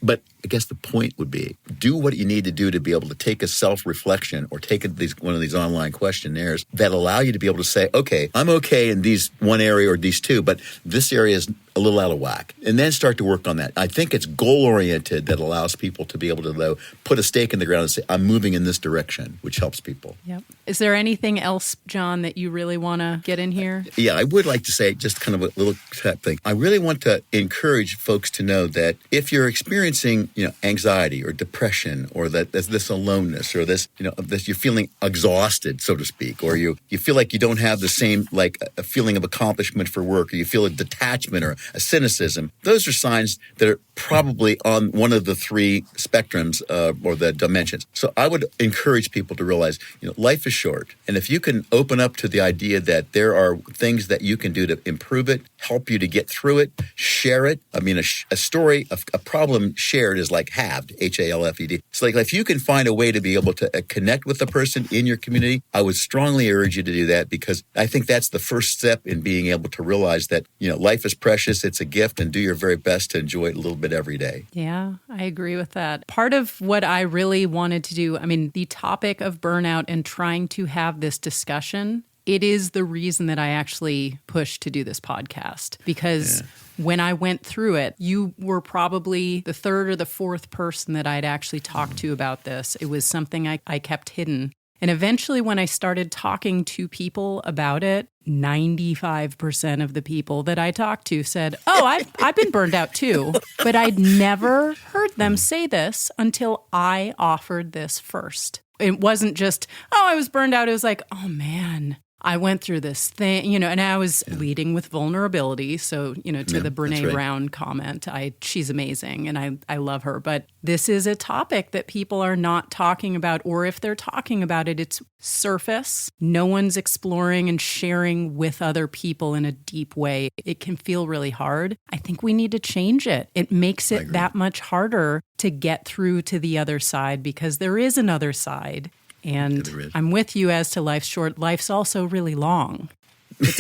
Speaker 2: But I guess the point would be, do what you need to do to be able to take a self-reflection or take one of these online questionnaires that allow you to be able to say, okay, I'm okay in these one area or these 2, but this area is a little out of whack. And then start to work on that. I think it's goal-oriented that allows people to be able to, though, put a stake in the ground and say, I'm moving in this direction, which helps people.
Speaker 1: Yep. Is there anything else, John, that you really want to get in here?
Speaker 2: Yeah, I would like to say just kind of a little type thing. I really want to encourage folks to know that if you're experiencing, anxiety or depression, or that there's this aloneness, or this, this you're feeling exhausted, so to speak, or you feel like you don't have the same, like a feeling of accomplishment for work, or you feel a detachment or a cynicism, those are signs that are probably on one of the 3 spectrums or the dimensions. So I would encourage people to realize, life is short. And if you can open up to the idea that there are things that you can do to improve it, help you to get through it, share it. I mean, a story, a problem shared is like halved, HALFED. It's like if you can find a way to be able to connect with a person in your community, I would strongly urge you to do that, because I think that's the first step in being able to realize that, life is precious. it's a gift, and do your very best to enjoy it a little bit every day.
Speaker 1: Yeah, I agree with that. Part of what I really wanted to do, I mean, the topic of burnout and trying to have this discussion, it is the reason that I actually pushed to do this podcast. Because when I went through it, you were probably the third or the fourth person that I'd actually talked to about this. It was something I kept hidden. And eventually, when I started talking to people about it, 95% of the people that I talked to said, oh, I've been burned out too. But I'd never heard them say this until I offered this first. It wasn't just, oh, I was burned out. It was like, oh, man, I went through this thing, and I was leading with vulnerability. So, to the Brene Brown comment, she's amazing and I love her. But this is a topic that people are not talking about, or if they're talking about it, it's surface. No one's exploring and sharing with other people in a deep way. It can feel really hard. I think we need to change it. It makes it that much harder to get through to the other side because there is another side. And I'm with you as to life's short. Life's also really long.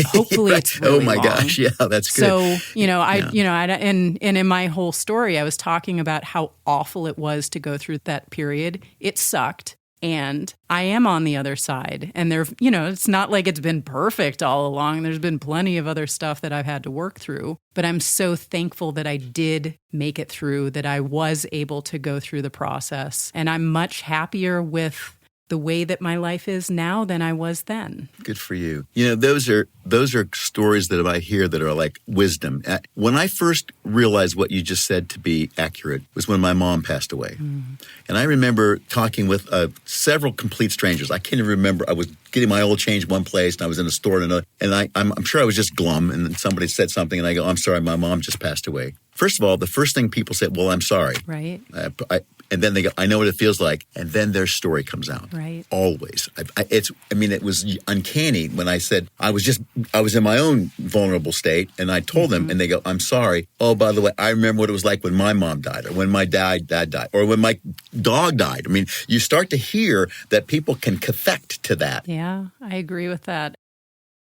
Speaker 1: Hopefully it's really long.
Speaker 2: Oh my gosh, yeah, that's good.
Speaker 1: So, and in my whole story, I was talking about how awful it was to go through that period. It sucked. And I am on the other side. And it's not like it's been perfect all along. There's been plenty of other stuff that I've had to work through. But I'm so thankful that I did make it through, that I was able to go through the process. And I'm much happier with the way that my life is now than I was then.
Speaker 2: Good for you. Those are stories that I hear that are like wisdom. When I first realized what you just said to be accurate was when my mom passed away. And I remember talking with several complete strangers. I can't even remember. I was getting my oil changed one place and I was in a store in another. And I'm sure I was just glum. And then somebody said something and I go, I'm sorry, my mom just passed away. First of all, the first thing people say, well, I'm sorry.
Speaker 1: Right.
Speaker 2: And then they go, I know what it feels like. And then their story comes out.
Speaker 1: Right.
Speaker 2: Always. It was uncanny when I said I was in my own vulnerable state and I told them and they go, I'm sorry. Oh, by the way, I remember what it was like when my mom died or when my dad died or when my dog died. I mean, you start to hear that people can connect to that.
Speaker 1: Yeah, I agree with that.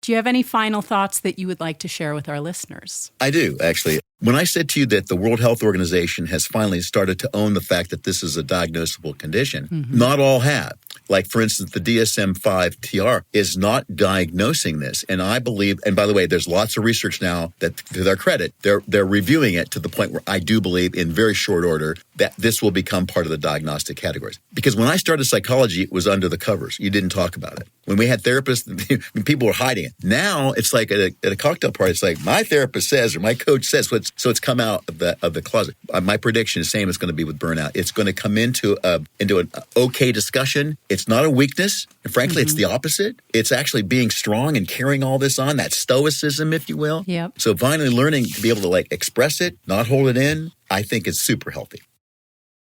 Speaker 1: Do you have any final thoughts that you would like to share with our listeners?
Speaker 2: I do, actually. When I said to you that the World Health Organization has finally started to own the fact that this is a diagnosable condition, not all have. Like, for instance, the DSM-5 TR is not diagnosing this. And I believe, and by the way, there's lots of research now that, to their credit, they're reviewing it to the point where I do believe in very short order that this will become part of the diagnostic categories. Because when I started psychology, it was under the covers. You didn't talk about it. When we had therapists, people were hiding it. Now it's like at a cocktail party, it's like my therapist says or my coach says, so it's come out of the closet. My prediction is the same it's going to be with burnout. It's going to come into an okay discussion. It's not a weakness. And frankly, it's the opposite. It's actually being strong and carrying all this on, that stoicism, if you will.
Speaker 1: Yep.
Speaker 2: So finally learning to be able to express it, not hold it in, I think is super healthy.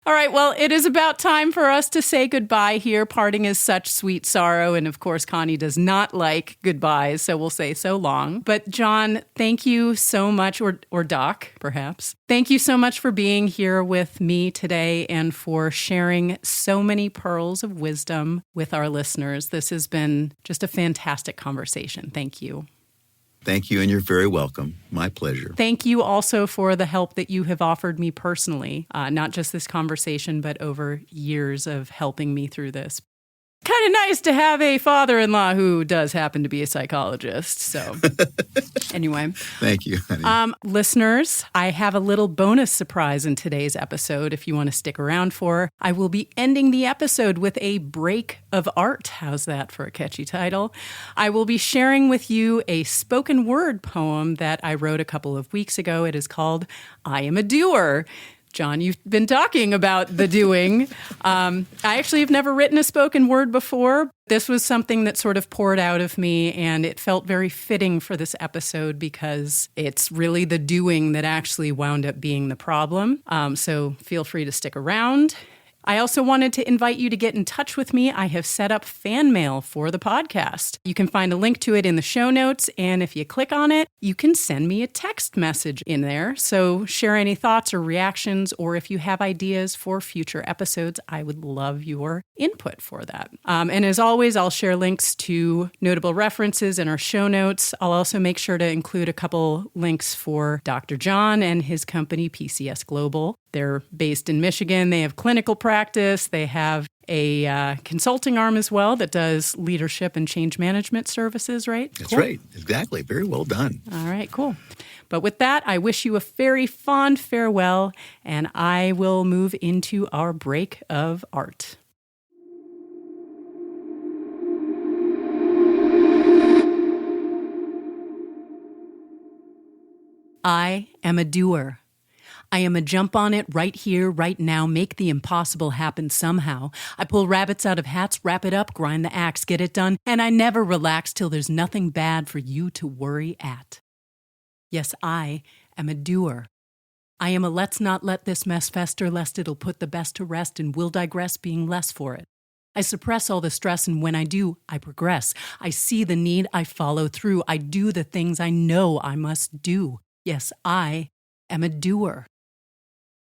Speaker 1: All right, well, it is about time for us to say goodbye here. Parting is such sweet sorrow. And of course, Connie does not like goodbyes, so we'll say so long. But John, thank you so much, or Doc, perhaps. Thank you so much for being here with me today and for sharing so many pearls of wisdom with our listeners. This has been just a fantastic conversation. Thank you.
Speaker 2: Thank you, and you're very welcome. My pleasure.
Speaker 1: Thank you also for the help that you have offered me personally, not just this conversation, but over years of helping me through this. Kind of nice to have a father-in-law who does happen to be a psychologist. So anyway.
Speaker 2: Thank you, honey.
Speaker 1: Listeners, I have a little bonus surprise in today's episode if you want to stick around for. I will be ending the episode with a break of art. How's that for a catchy title? I will be sharing with you a spoken word poem that I wrote a couple of weeks ago. It is called I Am a Doer. John, you've been talking about the doing. I actually have never written a spoken word before. This was something that sort of poured out of me, and it felt very fitting for this episode because it's really the doing that actually wound up being the problem. So feel free to stick around. I also wanted to invite you to get in touch with me. I have set up fan mail for the podcast. You can find a link to it in the show notes, and if you click on it, you can send me a text message in there. So share any thoughts or reactions, or if you have ideas for future episodes, I would love your input for that. And as always, I'll share links to notable references in our show notes. I'll also make sure to include a couple links for Dr. John and his company, PCS Global. They're based in Michigan. They have clinical practice. They have a consulting arm as well that does leadership and change management services, right?
Speaker 2: That's right. Exactly. Very well done.
Speaker 1: All right, cool. But with that, I wish you a very fond farewell, and I will move into our break of art. I am a doer. I am a jump on it right here, right now, make the impossible happen somehow. I pull rabbits out of hats, wrap it up, grind the axe, get it done, and I never relax till there's nothing bad for you to worry at. Yes, I am a doer. I am a let's not let this mess fester lest it'll put the best to rest and will digress being less for it. I suppress all the stress, and when I do, I progress. I see the need, I follow through. I do the things I know I must do. Yes, I am a doer.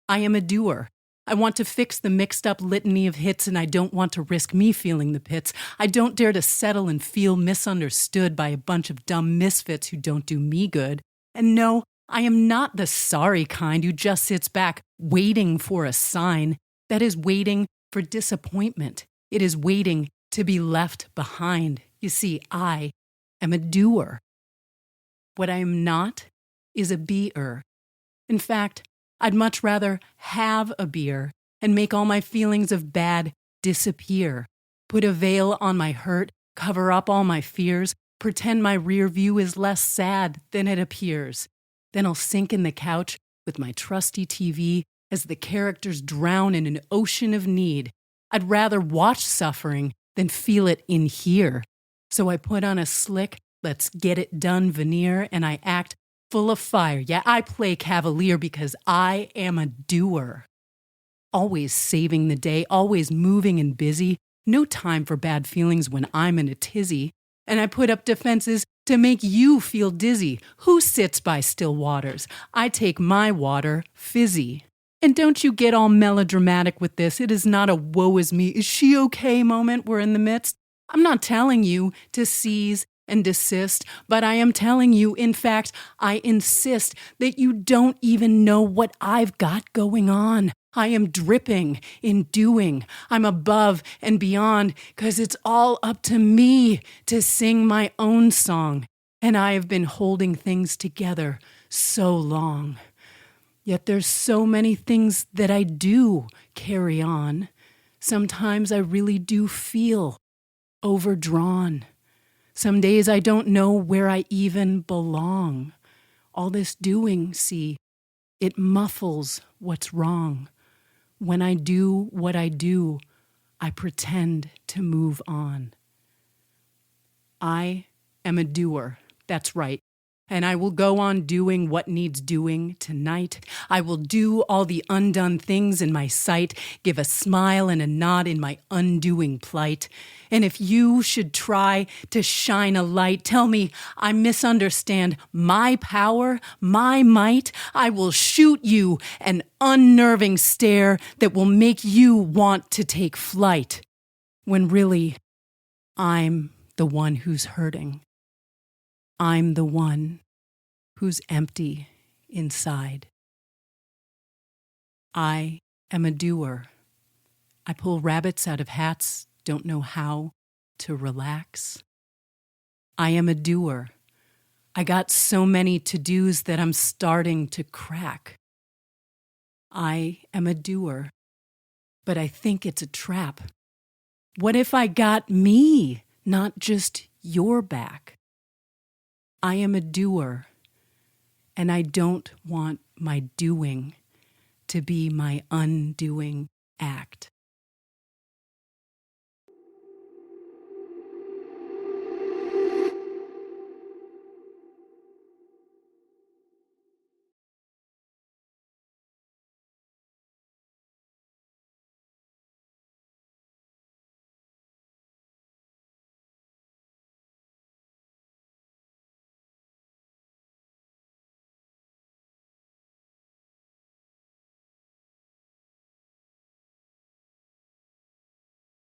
Speaker 1: I am a doer. I want to fix the mixed up litany of hits, and I don't want to risk me feeling the pits. I don't dare to settle and feel misunderstood by a bunch of dumb misfits who don't do me good. And no, I am not the sorry kind who just sits back waiting for a sign. That is waiting for disappointment. It is waiting to be left behind. You see, I am a doer. What I am not is a beer. In fact, I'd much rather have a beer and make all my feelings of bad disappear. Put a veil on my hurt, cover up all my fears, pretend my rear view is less sad than it appears. Then I'll sink in the couch with my trusty TV as the characters drown in an ocean of need. I'd rather watch suffering than feel it in here. So I put on a slick, let's get it done veneer, and I act full of fire. Yeah, I play cavalier because I am a doer. Always saving the day, always moving and busy. No time for bad feelings when I'm in a tizzy. And I put up defenses to make you feel dizzy. Who sits by still waters? I take my water fizzy. And don't you get all melodramatic with this. It is not a woe is me, is she okay moment we're in the midst. I'm not telling you to seize and desist, but I am telling you, in fact, I insist that you don't even know what I've got going on. I am dripping in doing. I'm above and beyond, 'cause it's all up to me to sing my own song. And I have been holding things together so long. Yet there's so many things that I do carry on. Sometimes I really do feel overdrawn. Some days I don't know where I even belong. All this doing, see, it muffles what's wrong. When I do what I do, I pretend to move on. I am a doer, that's right. And I will go on doing what needs doing tonight. I will do all the undone things in my sight, give a smile and a nod in my undoing plight. And if you should try to shine a light, tell me I misunderstand my power, my might, I will shoot you an unnerving stare that will make you want to take flight. When really, I'm the one who's hurting. I'm the one who's empty inside. I am a doer. I pull rabbits out of hats, don't know how to relax. I am a doer. I got so many to-dos that I'm starting to crack. I am a doer, but I think it's a trap. What if I got me, not just your back? I am a doer, and I don't want my doing to be my undoing act.